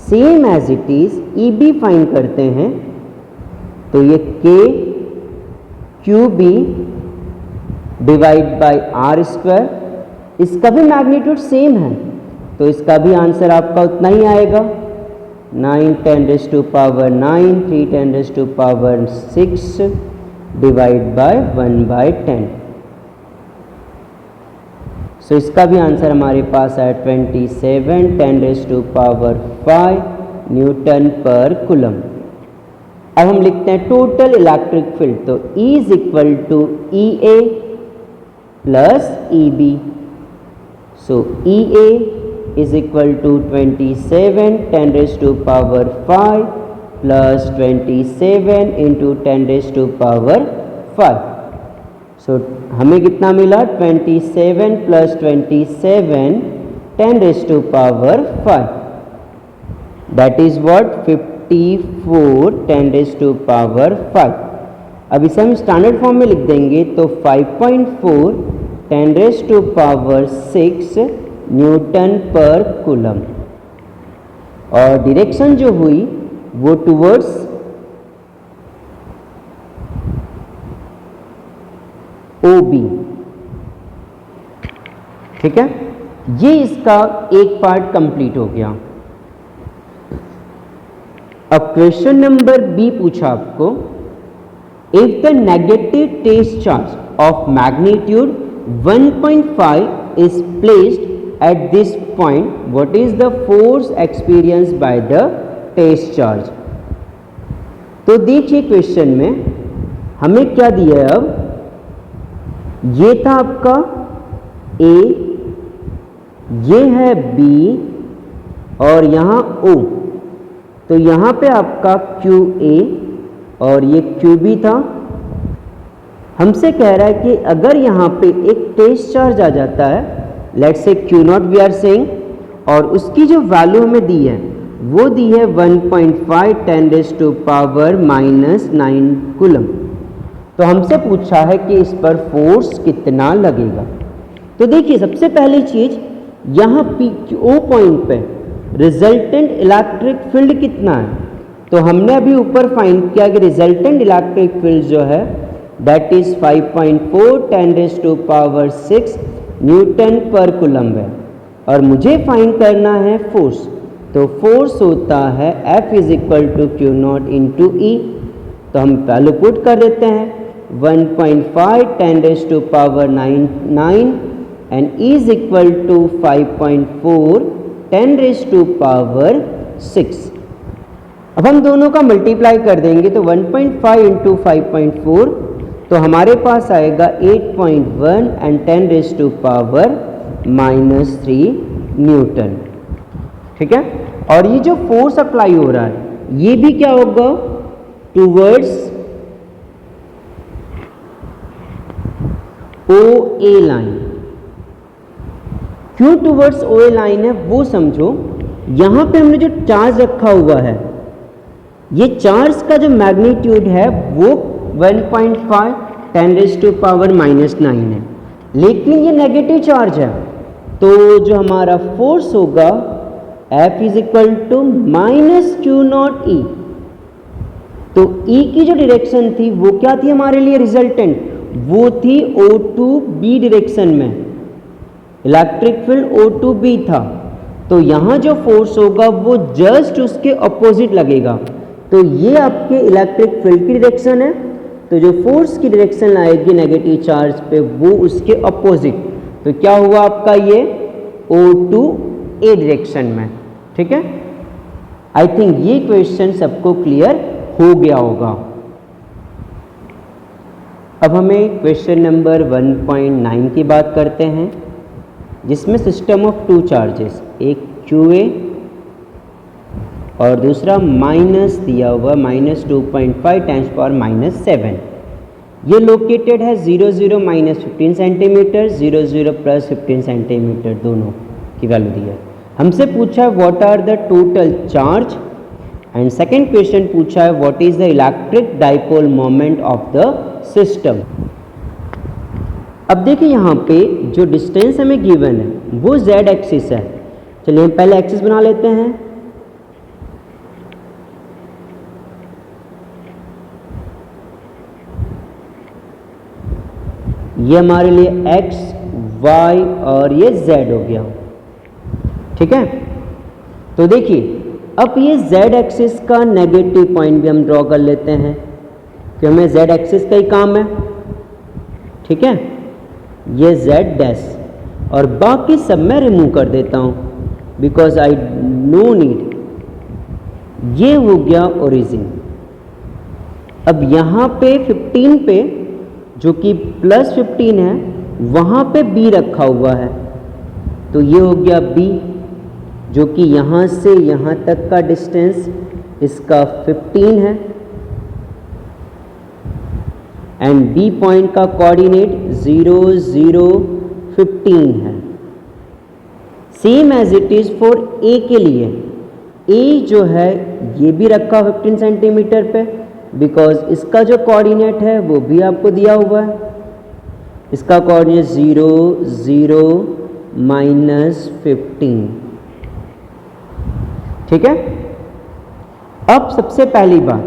Same as it is EB find करते हैं, तो ये KQB divide by R square, इसका भी मैग्नीट्यूड सेम है, तो इसका भी आंसर आपका उतना ही आएगा। 9 10 raise to power 9 3 10 raise to power 6 divide by 1/10। So इसका भी आंसर हमारे पास है 27 10 रेज़ टू पावर 5 न्यूटन पर कूलम। अब हम लिखते हैं टोटल इलेक्ट्रिक फील्ड, तो E is equal to EA plus EB। So EA is equal to 27 10 raise to power 5 plus 27 into 10 raise to power 5। सो हमें कितना मिला 27 plus 27 10 raise to power 5, that is what 54 10 raise to power 5। अब इसे हम standard form में लिख देंगे, तो 5.4 10 रेज़ टू पावर 6 न्यूटन पर कूलम। और डायरेक्शन जो हुई वो टुवर्ड्स OB, ठीक है। ये इसका एक पार्ट कंप्लीट हो गया। अब क्वेश्चन नंबर B पूछा आपको, if the negative test charge of magnitude 1.5 is placed at this point, what is the force experienced by the test charge. तो देखिए क्वेश्चन में हमें क्या दिया है। अब ये था आपका A, ये है B और यहाँ O, तो यहाँ पे आपका QA और ये QB था। हमसे कह रहा है कि अगर यहाँ पे एक टेस्ट चार्ज आ जाता है, let's say Q0 we are saying, और उसकी जो वैल्यू हमें दी है वो दी है 1.5 10 रेज़ टू पावर -9 कूलम। तो हमसे पूछा है कि इस पर फोर्स कितना लगेगा। तो देखिए सबसे पहली चीज, यहाँ PO पॉइंट पे रिजल्टेंट इलेक्ट्रिक फील्ड कितना है। तो हमने अभी ऊपर फाइंड किया कि रिजल्टेंट इलेक्ट्रिक फील्ड जो है दैट इज 5.4 10⁻⁶ न्यूटन पर कूलम्ब है। और मुझे फाइंड करना है फोर्स, तो फोर्स होता है F is equal to Q naught into E. तो हम पहले पुट कर देते हैं 1.5 10⁻⁹ and E is equal to 5.4 10⁻�6। अब हम दोनों का मल्टीप्लाई कर देंगे तो 1.5 इंटू 5.4 तो हमारे पास आएगा 8.1 एंड 10⁻⁻³ न्यूटन। ठीक है, और ये जो फोर्स अप्लाई हो रहा है ये भी क्या होगा, टूवर्ड्स OA लाइन। क्यों टूवर्ड्स OA लाइन है वो समझो। यहां पे हमने जो चार्ज रखा हुआ है, ये चार्ज का जो मैग्नीट्यूड है वो 1.5 10⁻⁻�9 है, लेकिन ये नेगेटिव चार्ज है, तो जो हमारा फोर्स होगा F is equal to -Q naught E। तो E की जो डायरेक्शन थी वो क्या थी हमारे लिए रिजल्टेंट, वो थी O2B डायरेक्शन में, इलेक्ट्रिक फील्ड O2B था। तो यहाँ जो फोर्स होगा वो जस्ट उसके अपोजिट लगेगा। तो ये आपके इलेक्ट्रिक फील्ड की डायरेक्शन है, तो जो फोर्स की डायरेक्शन आएगी नेगेटिव चार्ज पे वो उसके अपोजिट। तो क्या हुआ आपका ये O2A डायरेक्शन में। ठीक है, आई थिंक ये क्वेश्चन सबको क्लियर हो गया होगा। अब हमें क्वेश्चन नंबर 1.9 की बात करते हैं, जिसमें सिस्टम ऑफ टू चार्जेस, एक QA और दूसरा माइनस दिया हुआ -2.5 10⁻⁻�7। ये लोकेटेड है 0 0 -15 सेंटीमीटर 0 0 +15 सेंटीमीटर दोनों की वैल्यू दी है। हमसे पूछा है what are the total charge, and second question पूछा है what is the electric dipole moment of the system. अब देखिए यहाँ पे जो डिस्टेंस हमें गिवन है वो z एक्सिस है। चलिए हम पहले एक्सिस बना लेते हैं। ये हमारे लिए x, y और ये z हो गया। ठीक है, तो देखिए अब ये z एक्सिस का नेगेटिव पॉइंट भी हम ड्रॉ कर लेते हैं, कि हमें z एक्सिस का ही काम है। ठीक है, ये z डैश और बाकी सब मैं रिमूव कर देता हूँ बिकॉज आई नो नीड। ये हो गया ओरिजिन। अब यहाँ पे 15 पे जो कि +15 है वहाँ पे b रखा हुआ है, तो ये हो गया b, जो कि यहाँ से यहाँ तक का डिस्टेंस इसका 15 है, एंड B पॉइंट का कोऑर्डिनेट 0 0 15 है। Same as it is for A के लिए, A जो है ये भी रखा 15 सेंटीमीटर पे, बिकॉज इसका जो कोऑर्डिनेट है वो भी आपको दिया हुआ है, इसका कोऑर्डिनेट 0 0 -15। ठीक है, अब सबसे पहली बात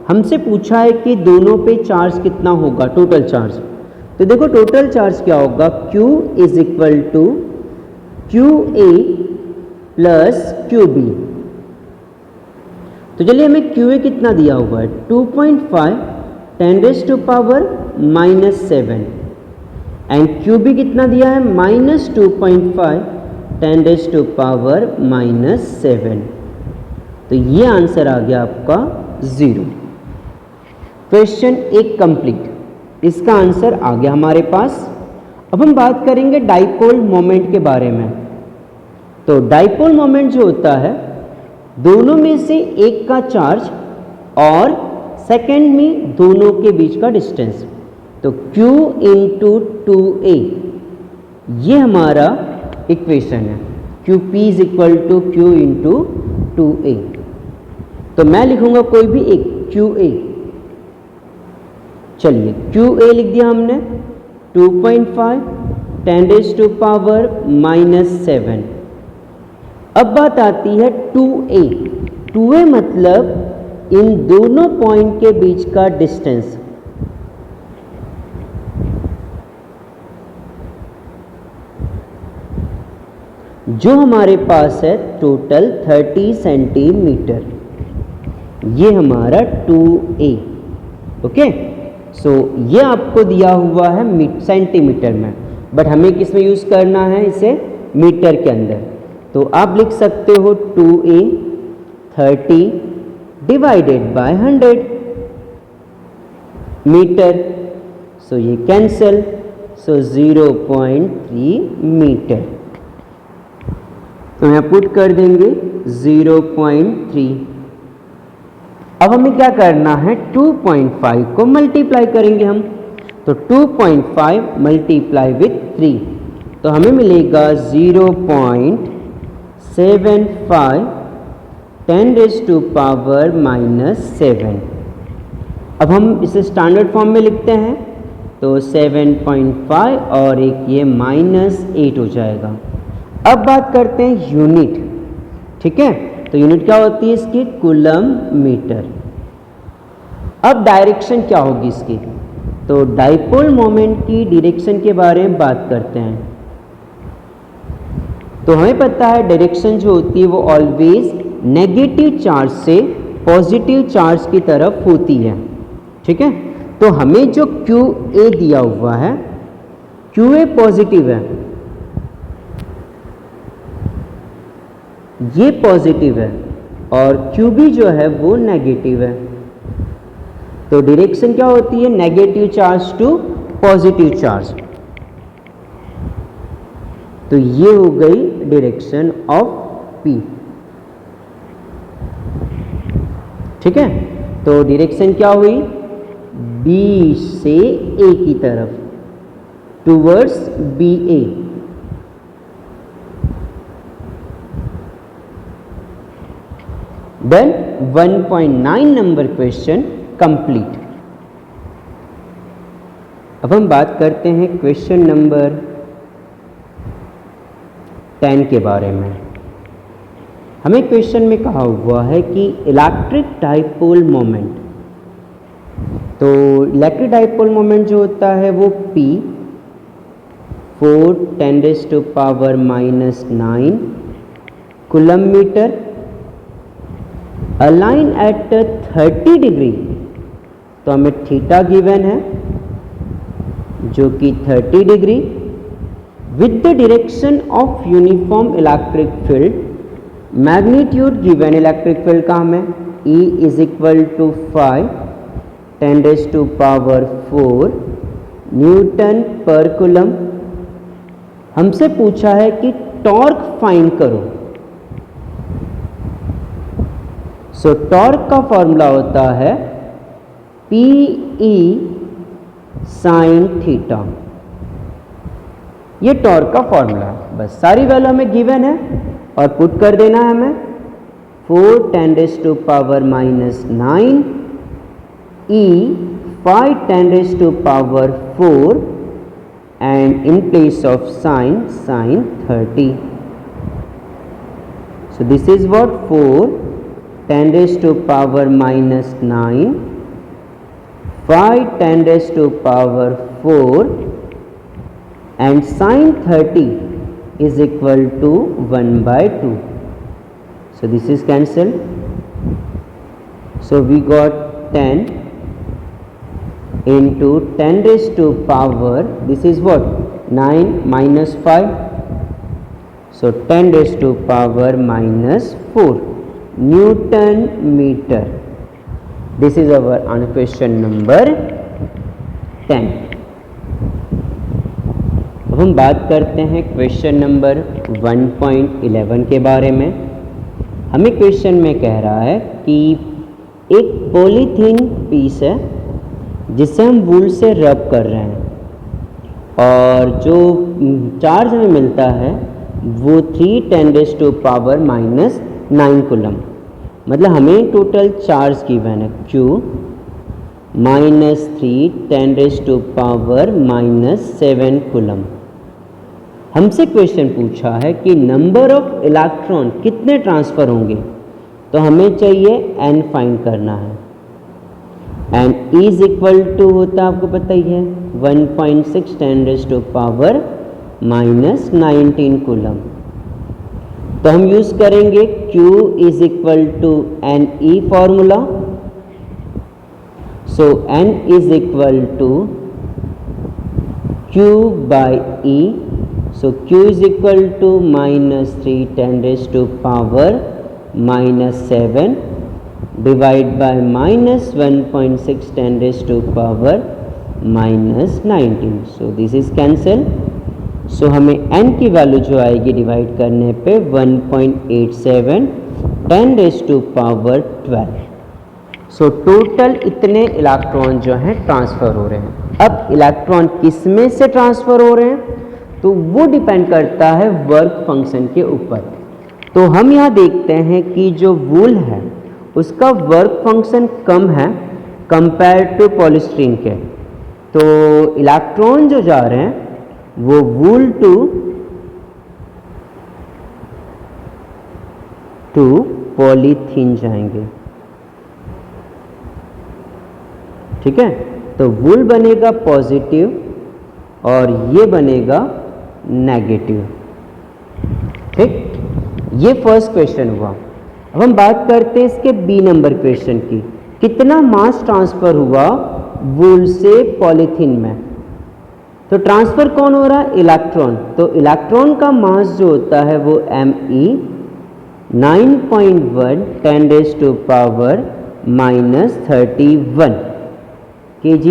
हमसे पूछा है कि दोनों पे चार्ज कितना होगा, टोटल चार्ज। तो देखो टोटल चार्ज क्या होगा, Q is equal to QA plus QB। तो चलिए हमें QA कितना दिया हुआ है 2.5 10⁻⁻�7 एंड QB कितना दिया है -2.5 10⁻⁻7। तो ये आंसर आ गया आपका 0। क्वेश्चन एक कंप्लीट, इसका आंसर आ गया हमारे पास। अब हम बात करेंगे डाइपोल मोमेंट के बारे में। तो डाइपोल मोमेंट जो होता है दोनों में से एक का चार्ज और सेकंड में दोनों के बीच का डिस्टेंस, तो Q इंटू 2A ये हमारा इक्वेशन है। QP is equal to Q into 2A। तो मैं लिखूंगा कोई भी एक QA। चलिए QA लिख दिया हमने 2.5 10⁻⁻7। अब बात आती है 2A। 2A मतलब इन दोनों पॉइंट के बीच का डिस्टेंस। जो हमारे पास है टोटल 30 सेंटीमीटर, ये हमारा 2a। ओके, सो ये आपको दिया हुआ है सेंटीमीटर में, बट हमें किस में यूज़ करना है, इसे मीटर के अंदर। तो आप लिख सकते हो 2a 30 डिवाइडेड बाय 100 मीटर। सो ये कैंसल, सो 0.3 मीटर। तो यहाँ पुट कर देंगे 0.3। अब हमें क्या करना है, 2.5 को मल्टीप्लाई करेंगे हम। तो 2.5 मल्टीप्लाई विथ 3, तो हमें मिलेगा 0.75 10⁻⁻⁷। अब हम इसे स्टैंडर्ड फॉर्म में लिखते हैं, तो 7.5 और एक ये -8 हो जाएगा। अब बात करते हैं यूनिट। ठीक है, तो यूनिट क्या होती है इसकी, कूलम मीटर। अब डायरेक्शन क्या होगी इसकी, तो डाइपोल मोमेंट की डायरेक्शन के बारे में बात करते हैं। तो हमें पता है डायरेक्शन जो होती है वो ऑलवेज नेगेटिव चार्ज से पॉजिटिव चार्ज की तरफ होती है। ठीक है, तो हमें जो QA दिया हुआ है, QA पॉजिटिव है, ये पॉजिटिव है, और QB जो है वो नेगेटिव है। तो डायरेक्शन क्या होती है, negative charge to positive charge. तो ये हो गई डायरेक्शन ऑफ P। ठीक है, तो डायरेक्शन क्या हुई, B से A की तरफ, towards BA। Then 1.9 number question complete. अब हम बात करते हैं क्वेश्चन नंबर 10 के बारे में। हमें क्वेश्चन में कहा हुआ है कि इलेक्ट्रिक डाइपोल मोमेंट, तो इलेक्ट्रिक डाइपोल मोमेंट जो होता है वो P 4 10⁻⁻9 coulomb metre, align at 30 degree. तो हमें थीटा गिवन है जो कि 30 degree, with the direction of uniform electric field. Magnitude given electric field का हमें E = 5 10⁻⁴ न्यूटन पर कूलम। हमसे पूछा है कि टॉर्क फाइंड करो। सो टॉर्क का फॉर्मूला होता है PE sin थीटा। ये टॉर्क का फॉर्मूला है, बस सारी वैल्यू हमें गिवन है और पुट कर देना है हमें। 4 10⁻⁹ E 5 10⁻⁴, and in place of sin 30. So this is what 4 10⁻⁹, 5 10⁴, and sin 30 is equal to 1/2. So this is cancelled. So we got 10 into 10⁻, this is what, 9 minus 5. So 10⁻⁻4 Newton meter. This is our question number 10. अब हम बात करते हैं question number 1.11 के बारे में। हमें question में कह रहा है कि एक पॉलीथीन पीस है जिसे हम वूल से रब कर रहे हैं, और जो चार्ज हमें मिलता है वो 3 10⁻⁹ कूलम। मतलब हमें टोटल चार्ज गिवन है Q -3 10⁻⁻7 कूलम। हमसे क्वेश्चन पूछा है कि नंबर ऑफ इलेक्ट्रॉन कितने ट्रांसफ़र होंगे, तो हमें चाहिए n फाइंड करना है। एंड E = होता है आपको पता ही है 1.6 10⁻⁻19 कूलम। तो हम यूज करेंगे Q is equal to N E formula. So N is equal to Q by E. So Q is equal to minus 3 10 raised to power minus 7 divide by minus 1.6 10 raised to power minus 19. So this is cancel. So हमें n की value जो आएगी divide करने पे 1.87 10 raised to power 12. So total इतने electron जो हैं transfer हो रहे हैं. अब इलेक्ट्रॉन किस में से ट्रांसफ़र हो रहे हैं तो वो डिपेंड करता है वर्क फंक्शन के ऊपर. तो हम यहाँ देखते हैं कि जो वूल है उसका वर्क फंक्शन कम है कंपेयर टू पॉलीस्टीरीन के. तो इलेक्ट्रॉन जो जा रहे हैं वो वूल टू पॉलीथीन जाएंगे. ठीक है, तो वूल बनेगा पॉजिटिव और ये बनेगा नेगेटिव. ठीक, ये फर्स्ट क्वेश्चन हुआ. अब हम बात करते हैं इसके बी नंबर क्वेश्चन की. कितना मास ट्रांसफर हुआ वूल से पॉलीथीन में. तो ट्रांसफर कौन हो रहा है, इलेक्ट्रॉन. तो इलेक्ट्रॉन का मास जो होता है वो Me 9.1 10 raised to power minus 31 kg.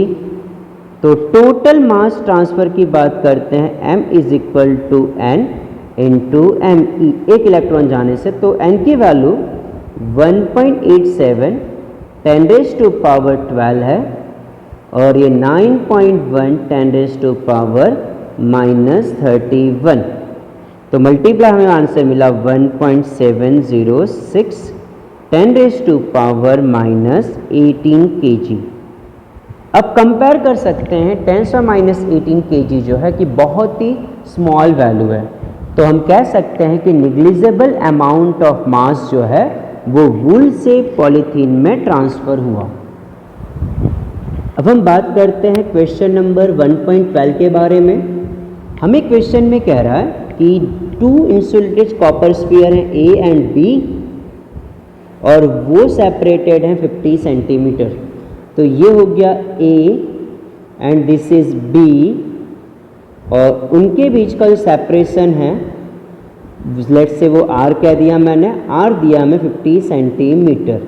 तो टोटल मास ट्रांसफ़र की बात करते हैं m is equal to n into M E. एक इलेक्ट्रॉन जाने से तो n की वैल्यू 1.87 10 raised to power 12 है और ये 9.1 10 raised to power minus 31. तो मल्टीप्लाई हमें आंसर मिला 1.706 10 raised to power minus 18 kg. अब कंपेयर कर सकते हैं 10⁻18 kg जो है कि बहुत ही स्मॉल वैल्यू है. तो हम कह सकते हैं कि निग्लिजिबल अमाउंट ऑफ मास जो है वो वूल से पॉलीथीन में ट्रांसफ़र हुआ. अब हम बात करते हैं क्वेश्चन नंबर 1.12 के बारे में. हमें क्वेश्चन में कह रहा है कि 2 इंसुलेटेड कॉपर स्फीयर हैं A एंड B और वो सेपरेटेड हैं 50 सेंटीमीटर. तो ये हो गया A and this is B और उनके बीच का जो सेपरेशन है लेट से वो R कह दिया मैंने, R दिया हमें 50 सेंटीमीटर.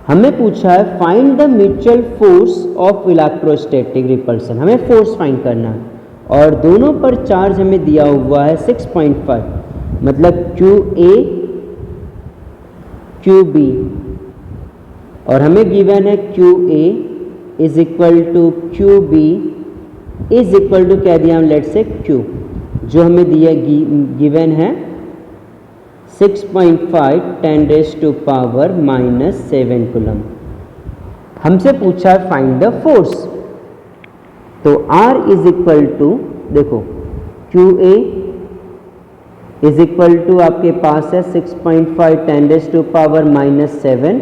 हमें पूछा है find the mutual force of electrostatic repulsion. हमें फोर्स फाइंड करना है और दोनों पर चार्ज हमें दिया हुआ है 6.5 मतलब QA QB और हमें गिवन है QA is equal to QB is equal to कह दिया हम लेट से Q जो हमें दिया गिवन है 6.5 10 raised to power minus 7 coulomb. हमसे पूछा है फाइंड द फोर्स. तो R इज इक्वल टू देखो QA इज इक्वल टू आपके पास है 6.5 10 raised to power minus 7.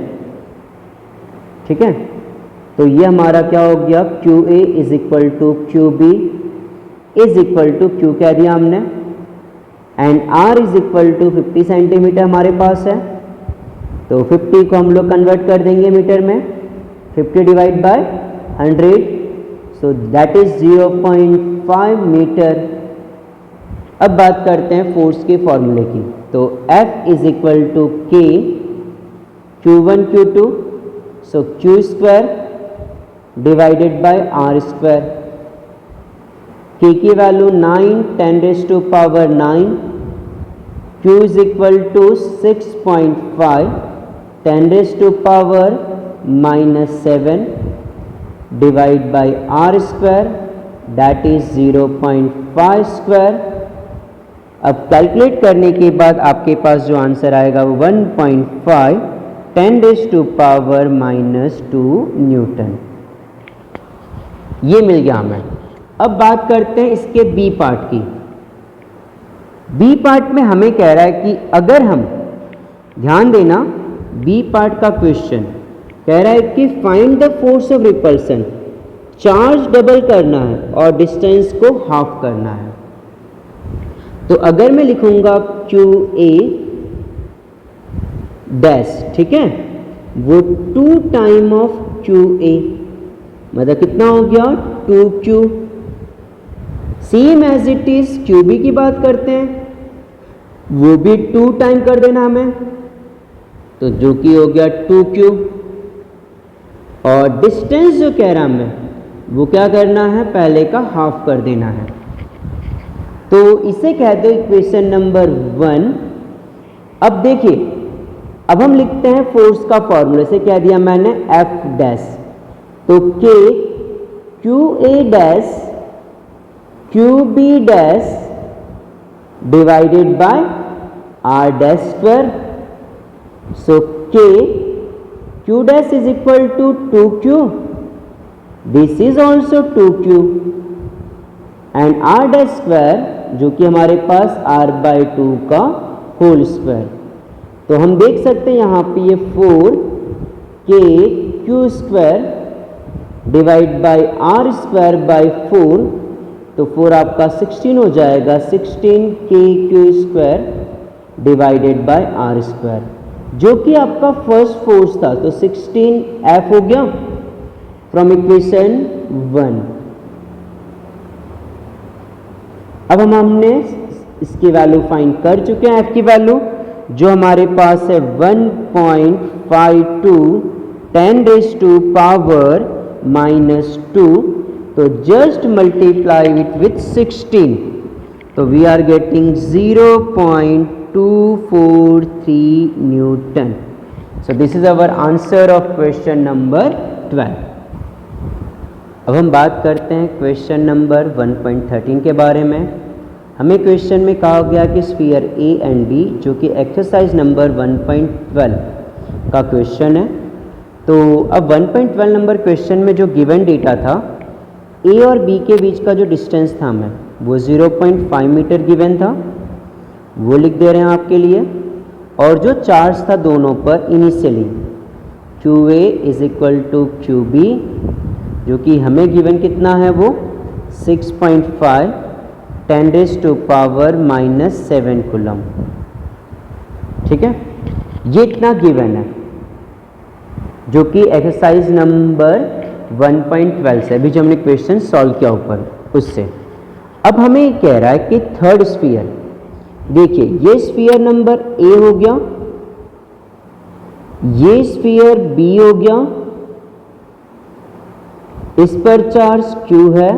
ठीक है, तो ये हमारा क्या हो गया QA is equal to QB is equal to Q कह दिया हमने and R is equal to 50 centimetre हमारे पास है. तो 50 को हम लोग कन्वर्ट कर देंगे मीटर में. 50 divide by 100 so that is 0.5 metre. अब बात करते हैं फोर्स के फॉर्मूले की. तो F is equal to K Q1 Q2 so Q square divided by R square. K की value 9 10 raised to power 9. Q is equal to 6.5 10 raised to power minus 7 divide by R square that is 0.5 square. अब calculate करने के बाद आपके पास जो answer आएगा वो 1.5 10 raised to power minus 2 Newton. ये मिल गया हमें. अब बात करते हैं इसके बी पार्ट की. बी पार्ट में हमें कह रहा है कि अगर हम ध्यान देना बी पार्ट का क्वेश्चन कह रहा है कि find the force of repulsion. Charge double करना है और डिस्टेंस को हाफ करना है. तो अगर मैं लिखूंगा क्यू ए डैश, ठीक है, वो 2 टाइम ऑफ क्यू ए, मतलब कितना हो गया 2q। Same as it is Q B की बात करते हैं, वो भी 2 टाइम कर देना हमें, तो जो कि हो गया 2q। और डिस्टेंस जो कह रहा हमें वो क्या करना है, पहले का हाफ कर देना है। तो इसे कह दो इक्वेशन नंबर 1। अब देखिए, अब हम लिखते हैं फोर्स का फॉर्मूला, से कह दिया मैंने F डैश, तो K Q A dash Q B dash divided by R dash square. So K Q dash is equal to 2Q, this is also 2Q, and R dash square जो कि हमारे पास R/2 का whole square. तो हम देख सकते हैं यहाँ पे ये 4K Q square divide by R square by 4, तो 4 आपका 16 हो जाएगा, 16K Q square divided by R square, जो कि आपका फर्स्ट फोर्स था। तो 16F हो गया फ्रॉम इक्वेशन 1। अब हमने इसकी वैल्यू फाइंड कर चुके हैं, F की वैल्यू जो हमारे पास है 1.52 10⁻⁻²। तो जस्ट मल्टीप्लाई इट विथ 16, तो we are getting 0.243 newton. So this is our answer of question number 12। अब हम बात करते हैं क्वेश्चन नंबर 1.13 के बारे में। हमें क्वेश्चन में कहा गया कि स्फीयर ए एंड बी, जो कि एक्सरसाइज नंबर 1.12 का क्वेश्चन है। तो अब 1.12 नंबर क्वेश्चन में जो गिवन डेटा था, ए और बी के बीच का जो डिस्टेंस था हमें वो 0.5 मीटर गिवन था, वो लिख दे रहे हैं आपके लिए। और जो चार्ज था दोनों पर initially, Q A is equal to Q B, जो कि हमें गिवन कितना है वो 6.5 10⁻⁻7 कूलम। ठीक है, ये इतना गिवन है, जो कि एक्सरसाइज नंबर 1.12 से अभी जो हमने क्वेश्चन सॉल्व किया ऊपर उससे। अब हमें कह रहा है कि थर्ड स्फीयर, देखिए ये स्फीयर नंबर ए हो गया, ये स्फीयर बी हो गया, इस पर चार्ज Q है,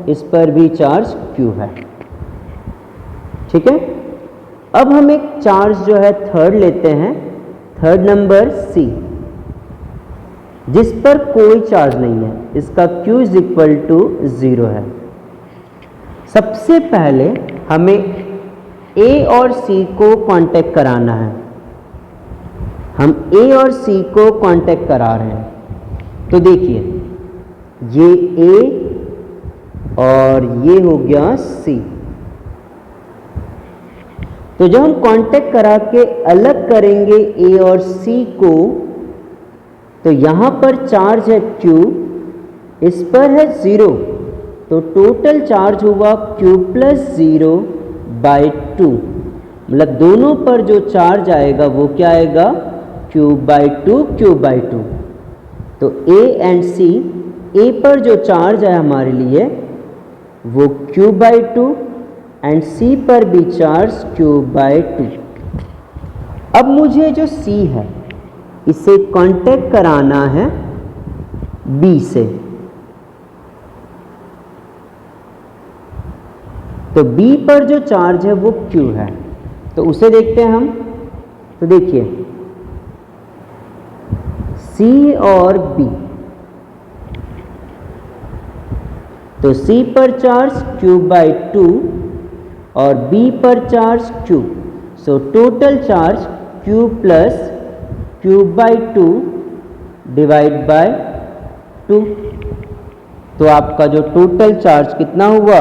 इस पर भी चार्ज Q है। ठीक है, अब हम एक चार्ज जो है थर्ड लेते हैं, थर्ड नंबर C, जिस पर कोई चार्ज नहीं है, इसका Q इज इक्वल टू 0 है। सबसे पहले हमें A और C को कांटेक्ट कराना है। हम A और C को कांटेक्ट करा रहे हैं, तो देखिए ये A और ये हो गया C। तो जब हम कांटेक्ट करा के अलग करेंगे A और C को, तो यहां पर चार्ज है Q, इस पर है 0, तो टोटल चार्ज हुआ Q + 0/2, मतलब दोनों पर जो चार्ज आएगा वो क्या आएगा, Q/2 Q/2। तो A एंड C, A पर जो चार्ज है हमारे लिए वो Q/2 एंड C पर भी चार्ज Q/2। अब मुझे जो C है इसे कांटेक्ट कराना है B से, तो B पर जो चार्ज है वो Q है, तो उसे देखते हैं हम। तो देखिए C और B, तो C पर चार्ज Q/2 और B पर charge Q, so total charge Q + Q/2 divide by 2, तो आपका जो टोटल चार्ज कितना हुआ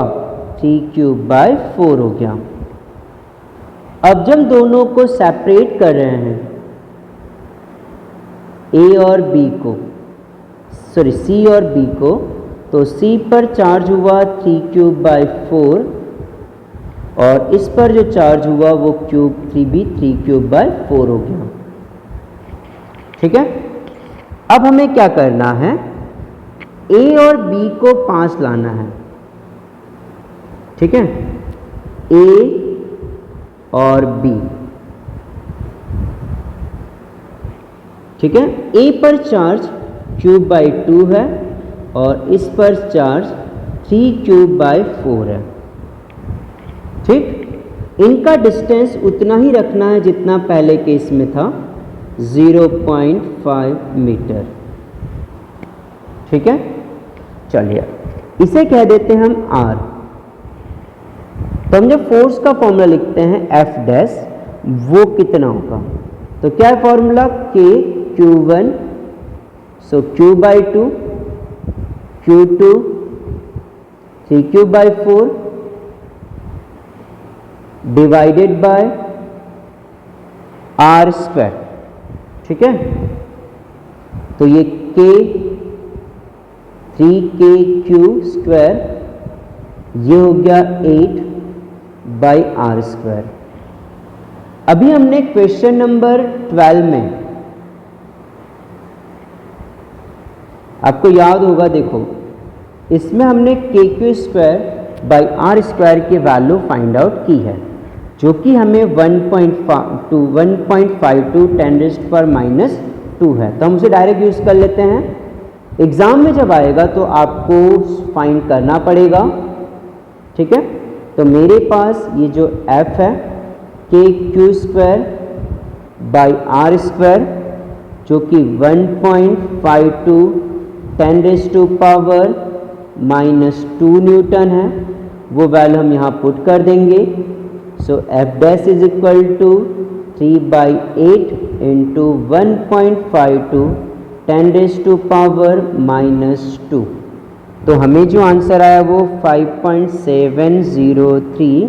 3Q/4 हो गया। अब जब दोनों को सेपरेट कर रहे हैं, A और B को, सॉरी C और B को, तो C पर चार्ज हुआ 3Q/4 और इस पर जो चार्ज हुआ वो क्यूब 3b 3³/4 हो गया। ठीक है, अब हमें क्या करना है, a और b को 5 लाना है। ठीक है, a और b। ठीक है, a पर चार्ज क्यूब/2 है और इस पर चार्ज 3³/4 है। ठीक, इनका डिस्टेंस उतना ही रखना है जितना पहले केस में था, 0.5 मीटर। ठीक है, चलिए इसे कह देते हैं हम R। तो हम जब फोर्स का फॉर्मूला लिखते हैं F डैश, वो कितना होगा, तो क्या है formula, K Q1, so Q/2 Q2 3³/4 divided by R²। ठीक है, तो ये K 3KQ², ये हो गया 8/R²। अभी हमने क्वेश्चन नंबर 12 में, आपको याद होगा, देखो इसमें हमने KQ²/R² की वैल्यू फाइंड आउट की है, जो कि हमें 1.52 10⁻⁻² है। तो हम उसे डायरेक्ट यूज़ कर लेते हैं। एग्ज़ाम में जब आएगा तो आपको फाइंड करना पड़ेगा। ठीक है, तो मेरे पास ये जो F है KQ²/R², जो कि 1.52 10⁻⁻² न्यूटन है, वो वैल्यू हम यहाँ पुट कर देंगे। So F dash is equal to 3/8 into 1.52 10⁻⁻²। तो हमें जो आंसर आया वो 5.703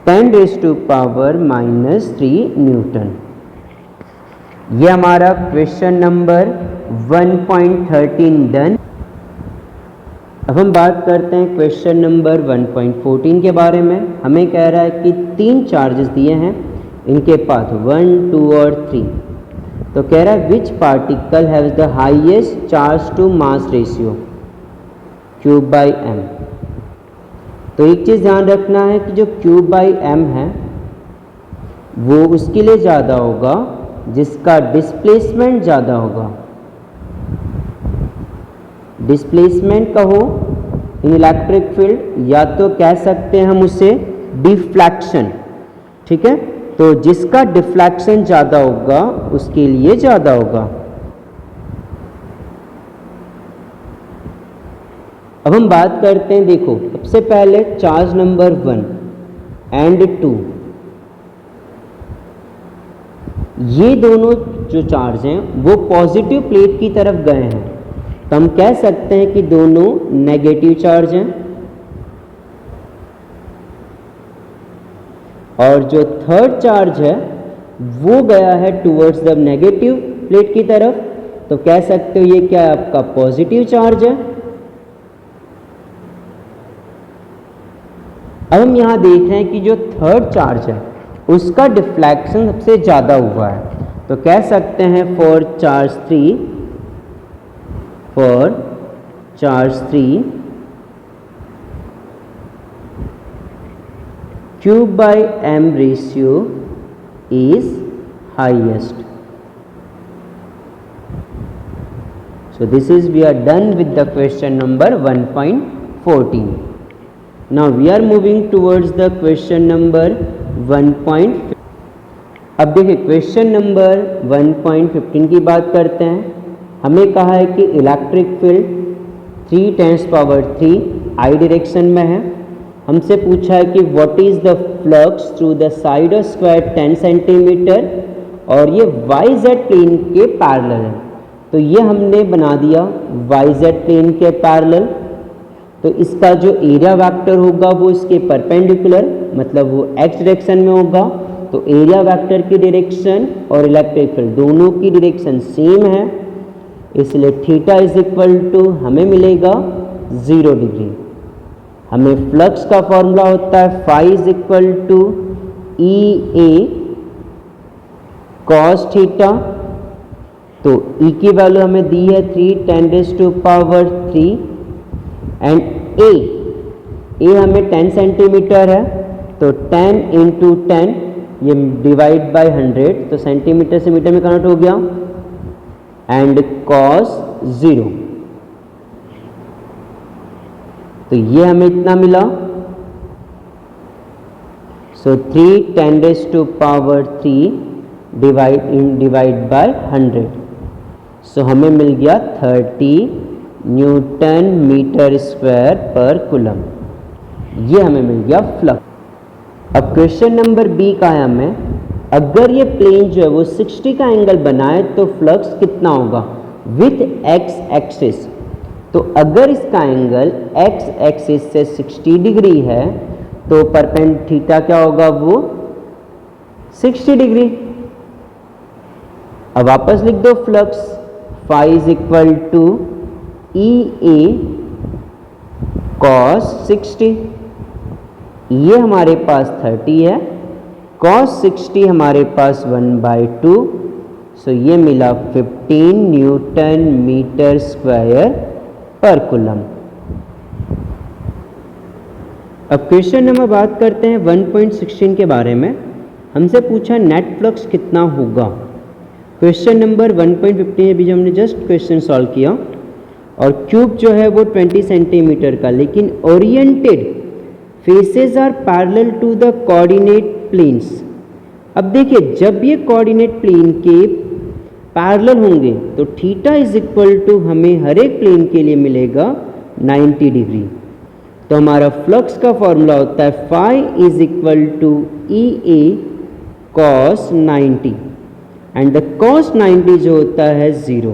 10⁻³ न्यूटन। ये हमारा क्वेश्चन नंबर 1.13 डन। अब हम बात करते हैं क्वेश्चन नंबर 1.14 के बारे में। हमें कह रहा है कि 3 चार्जेस दिए हैं, इनके पाथ 1, 2 और 3। तो कह रहा है which particle has the highest charge to mass ratio Q/m। तो एक चीज़ ध्यान रखना है कि जो Q/m है वो उसके लिए ज़्यादा होगा जिसका डिस्प्लेसमेंट ज़्यादा होगा। डिस्प्लेसमेंट कहो इन इलेक्ट्रिक फील्ड, या तो कह सकते हैं हम उसे डिफ्लेक्शन। ठीक है, तो जिसका डिफ्लेक्शन ज़्यादा होगा उसके लिए ज़्यादा होगा। अब हम बात करते हैं, देखो सबसे पहले चार्ज नंबर 1 एंड 2, ये दोनों जो चार्ज हैं वो पॉजिटिव प्लेट की तरफ गए हैं, तो हम कह सकते हैं कि दोनों नेगेटिव चार्ज हैं। और जो थर्ड चार्ज है वो गया है टुवर्ड्स द नेगेटिव प्लेट की तरफ, तो कह सकते हो ये क्या है, आपका पॉजिटिव चार्ज है। अब हम यहाँ देख रहे हैं कि जो थर्ड चार्ज है उसका डिफ्लेक्शन सबसे ज़्यादा हुआ है, तो कह सकते हैं for charge 3 Q/m ratio is highest. So this is, we are done with the question number 1.14. Now we are moving towards the question number 1.15. अब देखिए क्वेश्चन नंबर 1.15 की बात करते हैं। हमें कहा है कि इलेक्ट्रिक फील्ड 3 × 3 आई डायरेक्शन में है। हमसे पूछा है कि what is the flux through the side of square 10 centimetre, और ये वाई जेड प्लेन के पैरेलल है। तो ये हमने बना दिया वाई जेड प्लेन के पैरेलल। तो इसका जो एरिया वेक्टर होगा वो इसके परपेंडिकुलर, मतलब वो एक्स डायरेक्शन में होगा। तो एरिया वेक्टर की डायरेक्शन और इलेक्ट्रिक फील्ड दोनों की डायरेक्शन सेम है, इसलिए थीटा इज इक्वल टू हमें मिलेगा 0 डिग्री। हमें फ्लक्स का फॉर्मूला होता है phi is equal to E A cos theta. तो E की वैल्यू हमें दी है 3 10⁻³ एंड ए हमें 10 सेंटीमीटर है, तो 10 × 10 ये डिवाइड बाय 100, तो सेंटीमीटर से मीटर में कन्वर्ट हो गया, एंड cos 0, तो ये हमें इतना मिला। सो 3 10⁻³ डिवाइड बाय 100, सो हमें मिल गया 30 न्यूटन मीटर स्क्वायर पर कूलम। ये हमें मिल गया फ्लक्स। अब क्वेश्चन नंबर बी का है हमें, अगर ये प्लेन जो है वो 60 का एंगल बनाए तो फ्लक्स कितना होगा विथ एक्स एक्सिस। तो अगर इसका एंगल एक्स एक्सिस से 60 डिग्री है तो परपेंडिकुलर थीटा क्या होगा, वो 60 डिग्री। अब वापस लिख दो flux phi is equal to E A cos 60, ये हमारे पास 30 है, कॉस 60 हमारे पास 1/2, सो ये मिला 15 न्यूटन मीटर स्क्वायर पर कूलम। अब क्वेश्चन नंबर बात करते हैं 1.16 के बारे में। हमसे पूछा नेट फ्लक्स कितना होगा। क्वेश्चन नंबर 1.15 अभी जो हमने जस्ट क्वेश्चन सॉल्व किया, और क्यूब जो है वो 20 सेंटीमीटर का, लेकिन oriented faces are parallel to the coordinate planes. अब देखिए जब ये कोऑर्डिनेट प्लेन के पैरेलल होंगे तो थीटा इज इक्वल टू हमें हर एक प्लेन के लिए मिलेगा 90 डिग्री। तो हमारा फ्लक्स का फॉर्मूला होता है phi is equal to E A cos 90 and the cos 90 जो होता है 0।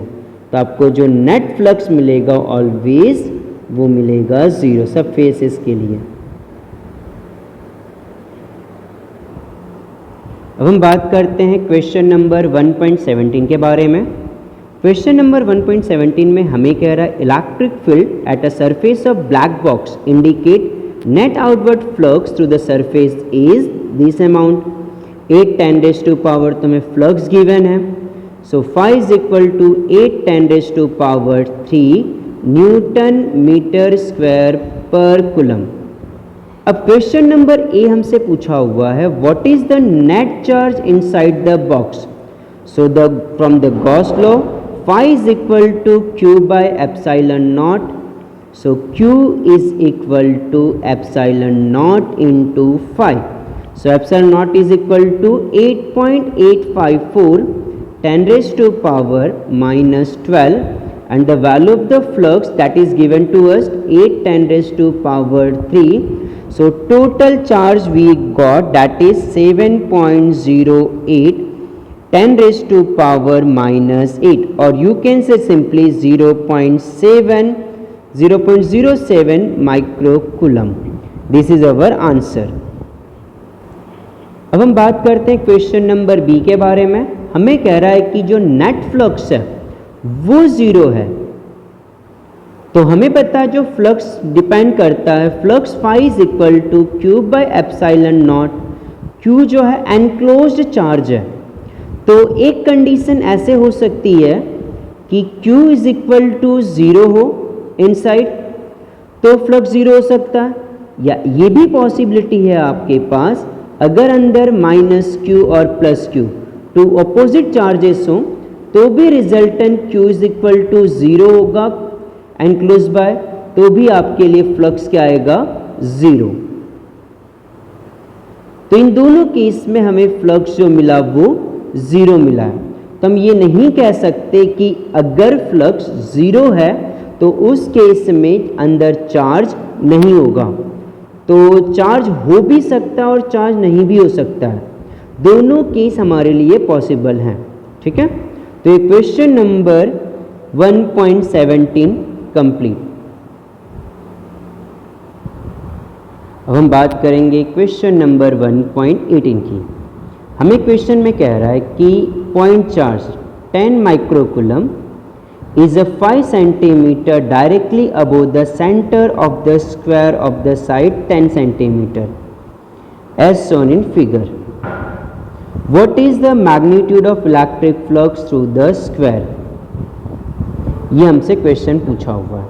तो आपको जो नेट फ्लक्स मिलेगा ऑलवेज वो मिलेगा 0 सब फेसेस के लिए। अब हम बात करते हैं क्वेश्चन नंबर 1.17 के बारे में। क्वेश्चन नंबर 1.17 में हमें कह रहा है electric field at a surface of black box indicate net outward flux through the surface is this amount. 8 10⁻⁴ तो हमें फ्लक्स गिवन है, so phi is equal to 8 10⁻³ newton metre square पर कूलम। अब क्वेश्चन नंबर ए हमसे पूछा हुआ है what is the net charge inside the box. So from the Gauss law phi is equal to Q/ε0, so Q is equal to ε0 into phi. So epsilon naught is equal to 8.854 10⁻⁻12 and the value of the flux that is given to us 8 10⁻3. So total charge we got that is 7.08 10⁻⁻8, or you can say simply 0.07 microcoulomb. This is our answer. अब हम बात करते हैं question number B के बारे में। हमें कह रहा है कि जो नेट फ्लक्स है वो 0 है। तो हमें पता है जो फ्लक्स डिपेंड करता है flux phi is equal to Q/ε0। Q जो है एनक्लोज्ड चार्ज है, तो एक कंडीशन ऐसे हो सकती है कि Q इज इक्वल टू 0 हो इनसाइड तो फ्लक्स 0 हो सकता है, या ये भी पॉसिबिलिटी है आपके पास अगर अंदर -Q और +Q टू अपोजिट चार्जेस हों तो भी resultant Q is equal to 0 होगा एनक्लोज बाय, तो भी आपके लिए फ्लक्स क्या आएगा 0। तो इन दोनों केस में हमें फ्लक्स जो मिला वो 0 मिला है। तो हम ये नहीं कह सकते कि अगर फ्लक्स 0 है तो उस केस में अंदर चार्ज नहीं होगा। तो चार्ज हो भी सकता है और चार्ज नहीं भी हो सकता है, दोनों केस हमारे लिए पॉसिबल हैं। ठीक है, तो ये क्वेश्चन नंबर 1.17 कंप्लीट। अब हम बात करेंगे क्वेश्चन नंबर 1.18 की। हमें क्वेश्चन में कह रहा है कि point charge 10 microcoulomb is a 5 centimeter directly above the center of the square of the side 10 centimeter as shown in figure. What is the magnitude of electric flux through the square? ये हमसे question पूछा हुआ है।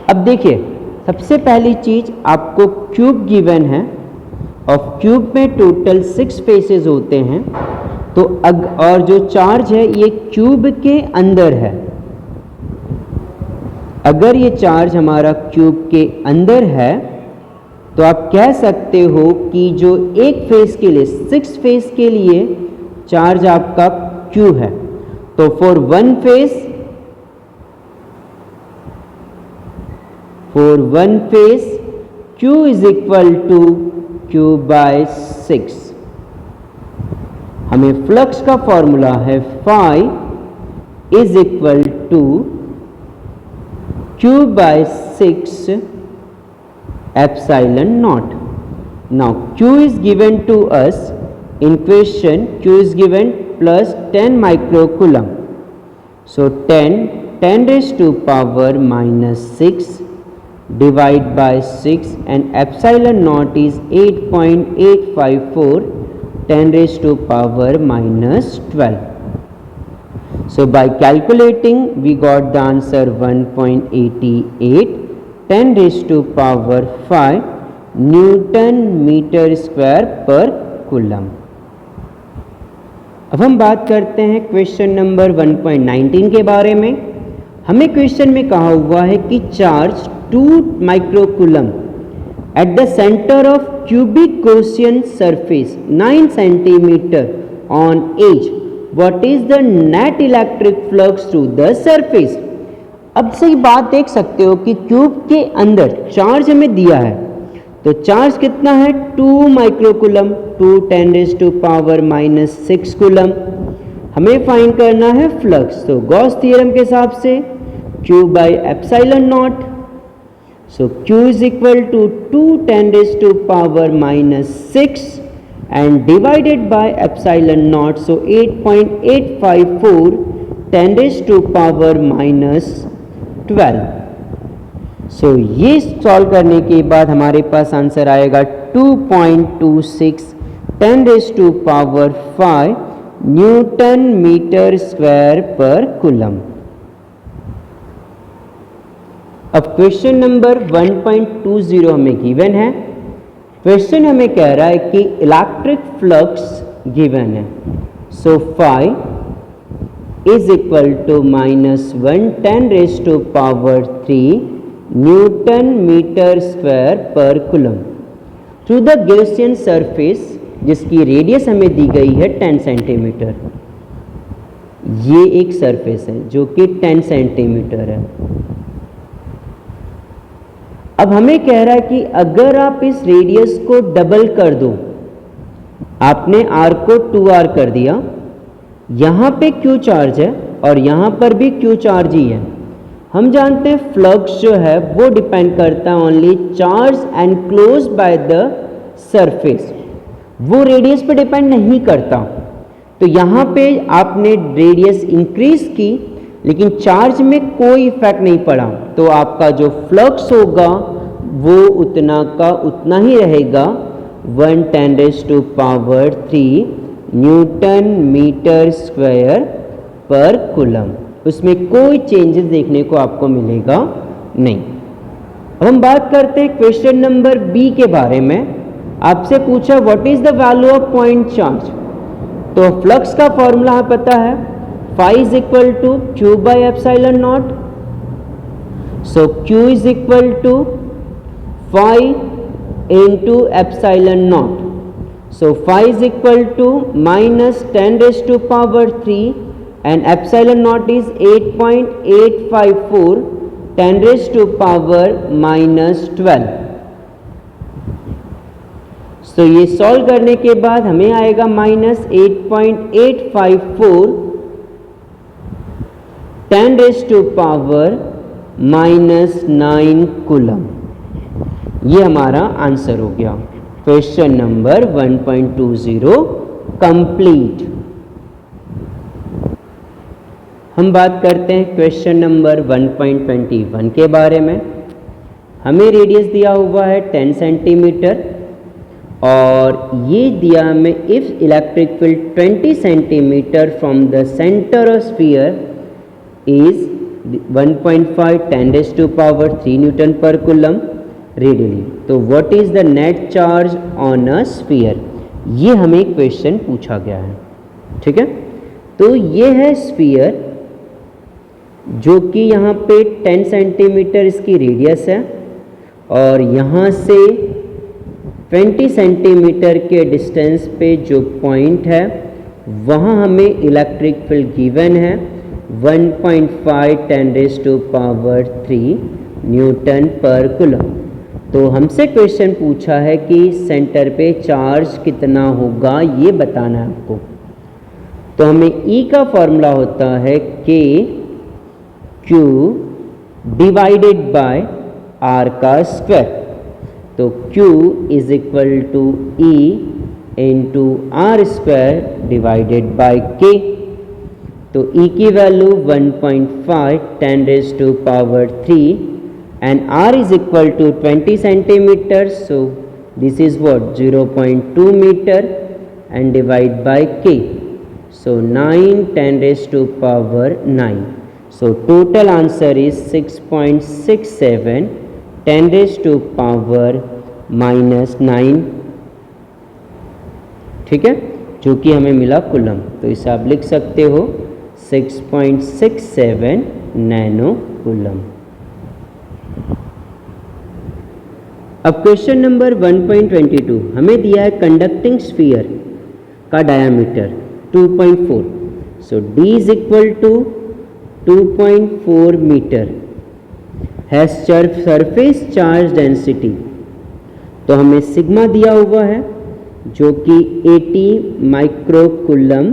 अब देखिए, सबसे पहली चीज आपको क्यूब गिवन है और क्यूब में टोटल 6 फेसेस होते हैं, तो और जो चार्ज है ये क्यूब के अंदर है। अगर ये चार्ज हमारा क्यूब के अंदर है तो आप कह सकते हो कि जो एक फेस के लिए 6 फेस के लिए चार्ज आपका क्यू है। तो for one face Q is equal to Q by 6। हमें फ्लक्स का फॉर्मूला है phi is equal to Q by 6 epsilon naught. Now Q is given to us in question. Q is given plus 10 microcoulomb. So 10 raised to power minus 6 divide by 6 and epsilon naught is 8.854 10 raised to power minus 12. So by calculating we got the answer 1.88 10 raised to power 5 newton metre square पर coulomb. अब हम बात करते हैं question number 1.19 के बारे में। हमें क्वेश्चन में कहा हुआ है कि charge 2 microcoulomb at the centre of cubic Gaussian surface 9 centimetre on edge, what is the net electric flux through the surface. अब सही बात देख सकते हो कि क्यूब के अंदर चार्ज हमें दिया है, तो चार्ज कितना है 2 microcoulomb, 2 10 raised to power minus 6 coulomb. हमें फाइंड करना है फ्लक्स, तो गॉस थ्योरम के हिसाब से Q by epsilon naught. So Q is equal to 2 10 raised to power minus 6 and divided by epsilon naught, so 8.854 10 raised to power minus 12। सो ये solve करने के बाद हमारे पास आंसर आएगा 2.26 10 raised to power 5 newton metre square पर coulomb. अब question number 1.20 हमें given है। क्वेश्चन हमें कह रहा है कि इलेक्ट्रिक फ्लक्स गिवन है। सो phi is equal to minus 1 10 raised to power 3 newton metre square पर coulomb through the Gaussian surface, जिसकी रेडियस हमें दी गई है 10 सेंटीमीटर। ये एक सरफेस है जो कि 10 सेंटीमीटर है। अब हमें कह रहा है कि अगर आप इस रेडियस को डबल कर दो, आपने r को 2r कर दिया, यहां पे Q चार्ज है और यहां पर भी Q चार्ज ही है। हम जानते हैं फ्लक्स जो है वो डिपेंड करता है only charge and close by the surface, वो रेडियस पे डिपेंड नहीं करता। तो यहाँ पे आपने रेडियस इंक्रीज की लेकिन चार्ज में कोई इफेक्ट नहीं पड़ा, तो आपका जो फ्लक्स होगा वो उतना का उतना ही रहेगा 1 10 raised to power 3 newton metre square पर कूलम। उसमें कोई चेंजेस देखने को आपको मिलेगा नहीं। अब हम बात करते हैं क्वेश्चन नंबर बी के बारे में। आपसे पूछा what is the value of point charge. तो फ्लक्स का फॉर्मूला हमें पता है, phi is equal to Q by epsilon naught. So Q is equal to phi into epsilon naught. So phi is equal to minus 10 raised to power 3 and epsilon naught is 8.854 10 raised to power minus 12। तो ये solve करने के बाद हमें आएगा minus 8.854 10 raised to power minus 9 coulomb. ये हमारा answer हो गया क्वेश्चन नंबर 1.20 कंप्लीट। हम बात करते हैं क्वेश्चन नंबर 1.21 के बारे में। हमें रेडियस दिया हुआ है 10 सेंटीमीटर और ये दिया हमें if electric field 20 centimetre from the centre of sphere is 1.5 10⁻³ Newton पर कूलम रेडियली, तो what is the net charge on a sphere, ये हमें क्वेश्चन पूछा गया है। ठीक है, तो ये है स्फीयर जो कि यहाँ पे 10 सेंटीमीटर इसकी रेडियस है और यहाँ से 20 सेंटीमीटर के डिस्टेंस पे जो पॉइंट है वहाँ हमें इलेक्ट्रिक फील्ड गिवन है 1.5 10⁻³ न्यूटन पर कूलम। तो हमसे क्वेश्चन पूछा है कि सेंटर पे चार्ज कितना होगा ये बताना है आपको। तो हमें E का फॉर्मूला होता है K Q divided by R का स्क्वायर। तो Q is equal to E into R square divided by K। तो E की value 1.5 10⁻³ and R is equal to 20 centimeters, so this is what 0.2 meter and divide by K, so 9 10⁻⁹. So total answer is 6.67 10⁻⁻⁹, ठीक है, जो कि हमें मिला coulomb. तो इसे आप लिख सकते हो 6.67 नैनो कूलम। अब क्वेश्चन नंबर 1.22 हमें दिया है कंडक्टिंग स्फीयर का diameter 2.4, so D is equal to 2.4 metre has surface charge density. तो हमें सिग्मा दिया हुआ है जो कि 80 माइक्रो कूलम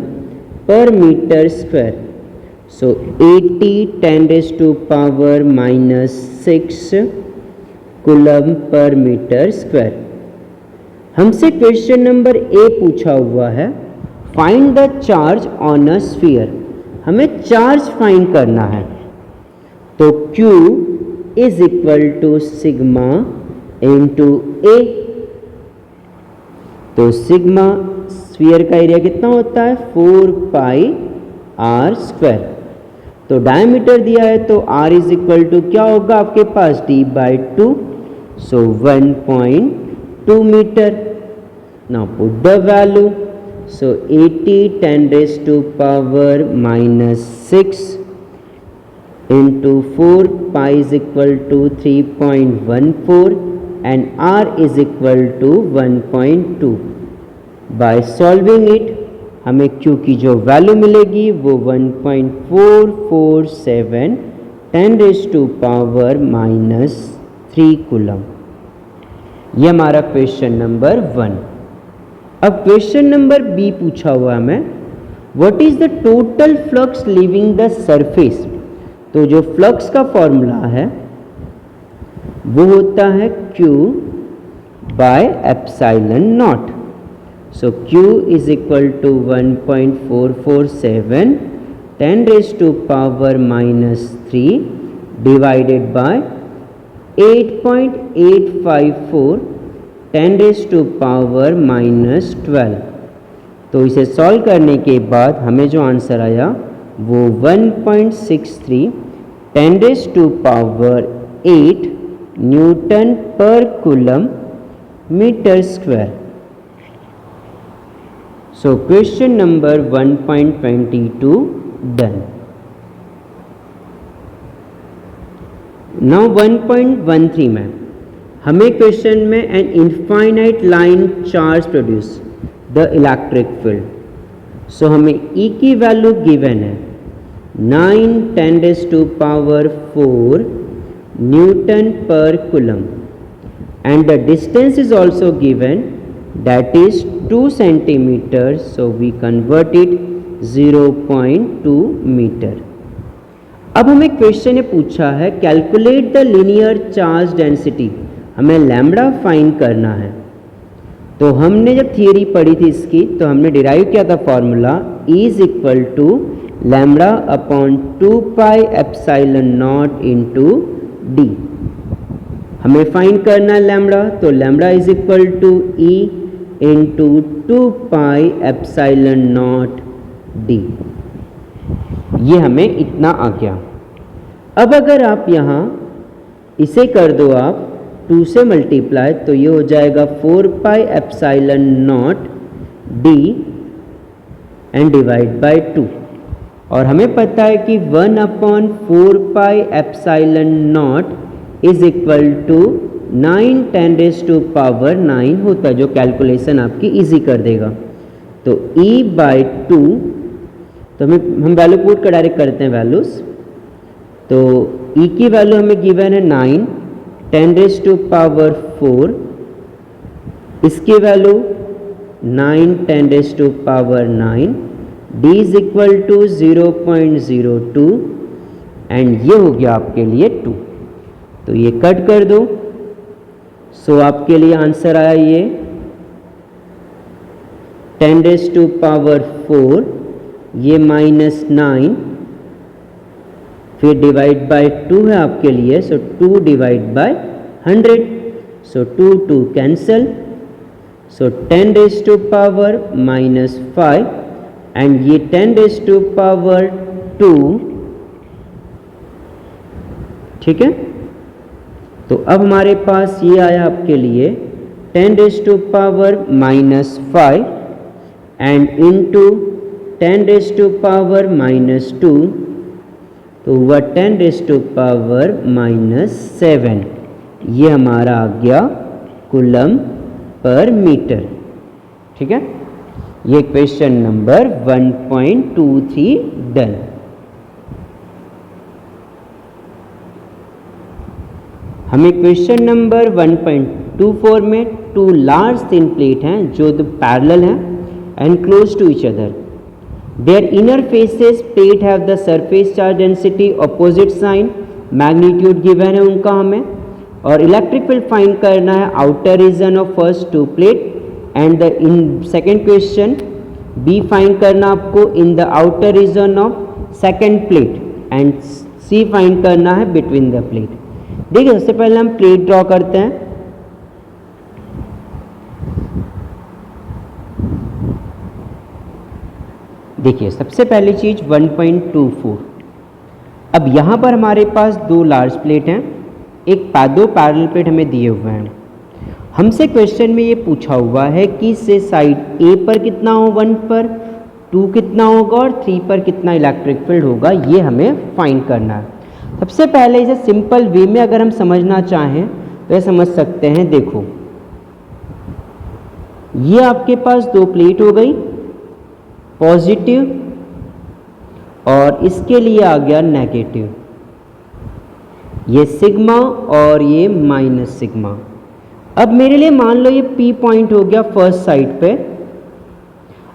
पर मीटर स्क्वायर, सो 80 10⁻⁻⁶ कूलम पर मीटर स्क्वायर। हमसे क्वेश्चन नंबर ए पूछा हुआ है find the charge on a sphere, हमें चार्ज फाइंड करना है। तो Q is equal to sigma into A. तो सिग्मा स्फीयर का एरिया कितना होता है 4πr²। तो डायमीटर दिया है तो R इज इक्वल टू क्या होगा आपके पास D/2, so 1.2 meter. Now put the value, so 80 10⁻⁻⁶ into 4 is equal to 3.14 and R is equal to 1.2. By solving it हमें Q की जो वैल्यू मिलेगी वो 1.447 10⁻³ कूलम। ये हमारा क्वेश्चन नंबर 1। अब क्वेश्चन नंबर बी पूछा हुआ है हमें what is the total flux leaving the surface. तो जो फ्लक्स का फॉर्मूला है वो होता है Q by epsilon naught. So Q is equal to 1.447 10⁻³ divided by 8.854 10⁻⁻12। तो इसे सॉल्व करने के बाद हमें जो आंसर आया वो 1.63 10⁸ न्यूटन पर coulomb metre square. So question number 1.22 done. Now 1.13 में हमें क्वेश्चन में an infinite line charge produce the electric field. So हमें E की वैल्यू गिवन है 9 10⁴ न्यूटन पर coulomb and the distance is also given that is 2 centimeter, so we convert it 0.2 meter. अब हमें question ने पूछा है calculate the linear charge density, हमें लैम्बडा फाइंड करना है। तो हमने जब थियरी पढ़ी थी इसकी तो हमने डिराइव किया था formula E is equal to lambda upon 2 pi epsilon naught into D. हमें फाइंड करना है लैम्बडा, तो lambda is equal to E into 2 pi epsilon naught D. ये हमें इतना आ गया। अब अगर आप यहाँ इसे कर दो आप 2 से मल्टीप्लाई, तो ये हो जाएगा 4 pi epsilon naught D and divide by 2। और हमें पता है कि 1 upon 4 pi epsilon naught is equal to 9 10⁻⁹ होता है, जो कैलकुलेशन आपकी इजी कर देगा। तो e बाई 2, तो हम वैल्यू पुट कर डायरेक्ट करते हैं वैल्यूज। तो e की वैल्यू हमें गिवन है 9 10⁻⁴, इसकी value 9 10⁻⁹, d is equal to 0.02 and ये हो गया आपके लिए 2। तो ये कट कर दो। सो आपके लिए आंसर आया ये 10⁻⁴, ये -9, फिर डिवाइड बाय 2 है आपके लिए, सो 2 divide by 100, so 2 cancel, so 10⁻⁻⁵ and ये 10⁻², ठीक है। तो अब हमारे पास ये आया आपके लिए 10⁻⁻5 एंड इंटू 10⁻⁻², तो हुआ 10⁻⁻7। ये हमारा आ गया कूलम पर मीटर, ठीक है। ये क्वेश्चन नंबर 1.23 डन। हमें क्वेश्चन नंबर 1.24 में 2 लार्ज थिन प्लेट हैं जो पैरेलल हैं and close to each other. Their inner faces plate have the surface charge density opposite sign, magnitude given है उनका हमें, और इलेक्ट्रिक फील्ड फाइंड करना है outer region of first 2 plate and the in second question B find करना आपको in the outer region of second plate and C find करना है बिटवीन द प्लेट। देखिए सबसे पहले हम प्लेट ड्रॉ करते हैं। देखिए सबसे पहली चीज 1.24। अब यहां पर हमारे पास 2 लार्ज प्लेट हैं, दो पैरेलल प्लेट हमें दिए हुए हैं। हमसे क्वेश्चन में ये पूछा हुआ है कि से साइड ए पर कितना हो 1 पर, 2 कितना होगा और 3 पर कितना इलेक्ट्रिक फील्ड होगा, ये हमें फाइंड करना है। सबसे पहले इसे सिंपल वे में अगर हम समझना चाहें तो ये समझ सकते हैं। देखो ये आपके पास 2 प्लेट हो गई, पॉजिटिव और इसके लिए आ गया नेगेटिव, ये सिग्मा और ये माइनस सिग्मा। अब मेरे लिए मान लो ये P पॉइंट हो गया फर्स्ट साइड पे।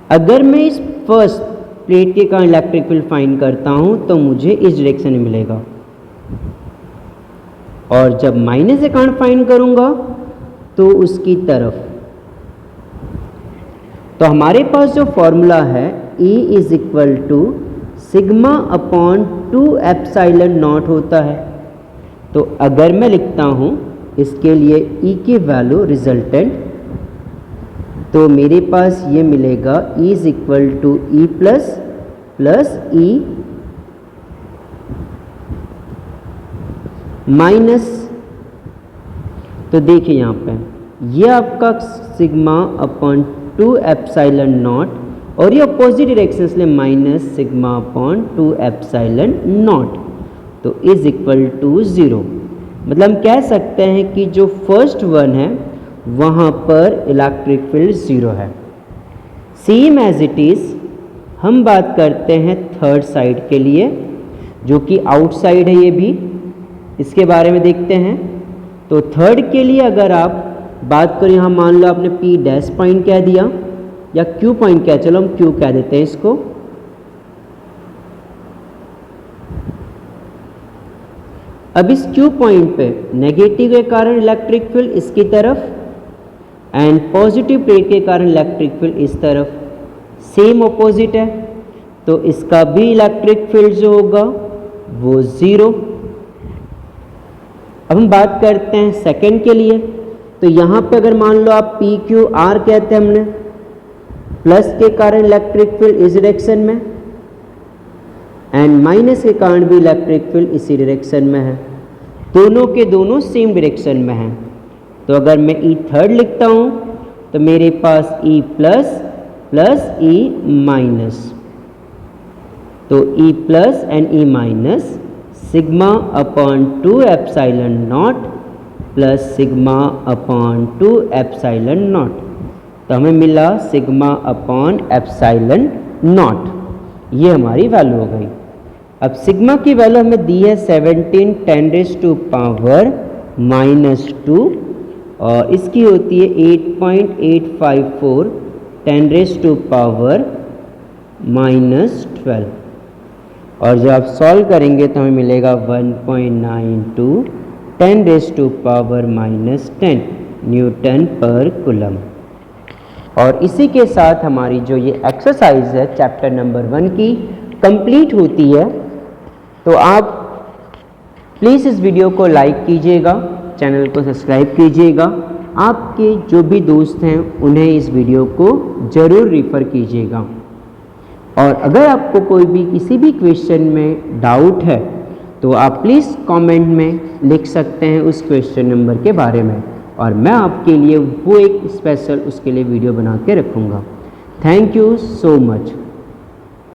अगर मैं इस फर्स्ट प्लेट के कारण इलेक्ट्रिक फील्ड फाइंड करता हूं तो मुझे इस डायरेक्शन में मिलेगा, और जब माइनस से कारण फाइंड करूंगा तो उसकी तरफ। तो हमारे पास जो फॉर्मूला है E is equal to sigma upon 2 epsilon naught होता है। तो अगर मैं लिखता हूं इसके लिए E की वैल्यू रिजल्टेंट, तो मेरे पास ये मिलेगा E is equal to E plus E minus. तो देखिए यहाँ पे ये आपका सिग्मा अपॉन 2 एप्सिलॉन नॉट और ये अपोजिट डायरेक्शन इसलिए minus sigma upon 2 epsilon not, तो इज इक्वल टू 0। मतलब हम कह सकते हैं कि जो फर्स्ट वन है वहाँ पर इलेक्ट्रिक फील्ड 0 है। सेम एज इट इज़ हम बात करते हैं थर्ड साइड के लिए, जो कि आउटसाइड है, ये भी इसके बारे में देखते हैं। तो थर्ड के लिए अगर आप बात करें, यहाँ मान लो आपने P डैश पॉइंट कह दिया या Q पॉइंट कह, चलो हम Q कह देते हैं इसको। अब इस Q पॉइंट पे नेगेटिव के कारण इलेक्ट्रिक फील्ड इसकी तरफ एंड पॉजिटिव प्लेट के कारण इलेक्ट्रिक फील्ड इस तरफ, सेम ऑपोजिट है। तो इसका भी इलेक्ट्रिक फील्ड जो होगा वो 0। अब हम बात करते हैं सेकंड के लिए। तो यहाँ पे अगर मान लो आप पी क्यू आर कहते हैं हमने, प्लस के कारण इलेक्ट्रिक फील्ड इस डायरेक्शन में एंड माइनस के कारण भी इलेक्ट्रिक फील्ड इसी डायरेक्शन में है, दोनों के दोनों सेम डायरेक्शन में हैं। तो अगर मैं ई थर्ड लिखता हूँ तो मेरे पास E plus plus E minus, तो E plus and E minus sigma upon 2 epsilon not plus sigma upon 2 epsilon not, तो हमें मिला सिग्मा अपॉन एप्सिलॉन नॉट, ये हमारी वैल्यू हो गई। अब सिग्मा की वैल्यू हमें दी है 17 10⁻⁻2 और इसकी होती है 8.854 10⁻⁻12 और जब आप सॉल्व करेंगे तो हमें मिलेगा 1.92 10⁻⁻10 न्यूटन पर कूलम। और इसी के साथ हमारी जो ये एक्सरसाइज है चैप्टर नंबर 1 की कंप्लीट होती है। तो आप प्लीज़ इस वीडियो को लाइक कीजिएगा, चैनल को सब्सक्राइब कीजिएगा, आपके जो भी दोस्त हैं उन्हें इस वीडियो को ज़रूर रेफ़र कीजिएगा। और अगर आपको कोई भी किसी भी क्वेश्चन में डाउट है तो आप प्लीज़ कमेंट में लिख सकते हैं उस क्वेश्चन नंबर के बारे में, और मैं आपके लिए वो एक स्पेशल उसके लिए वीडियो बना के रखूँगा। Thank you so much.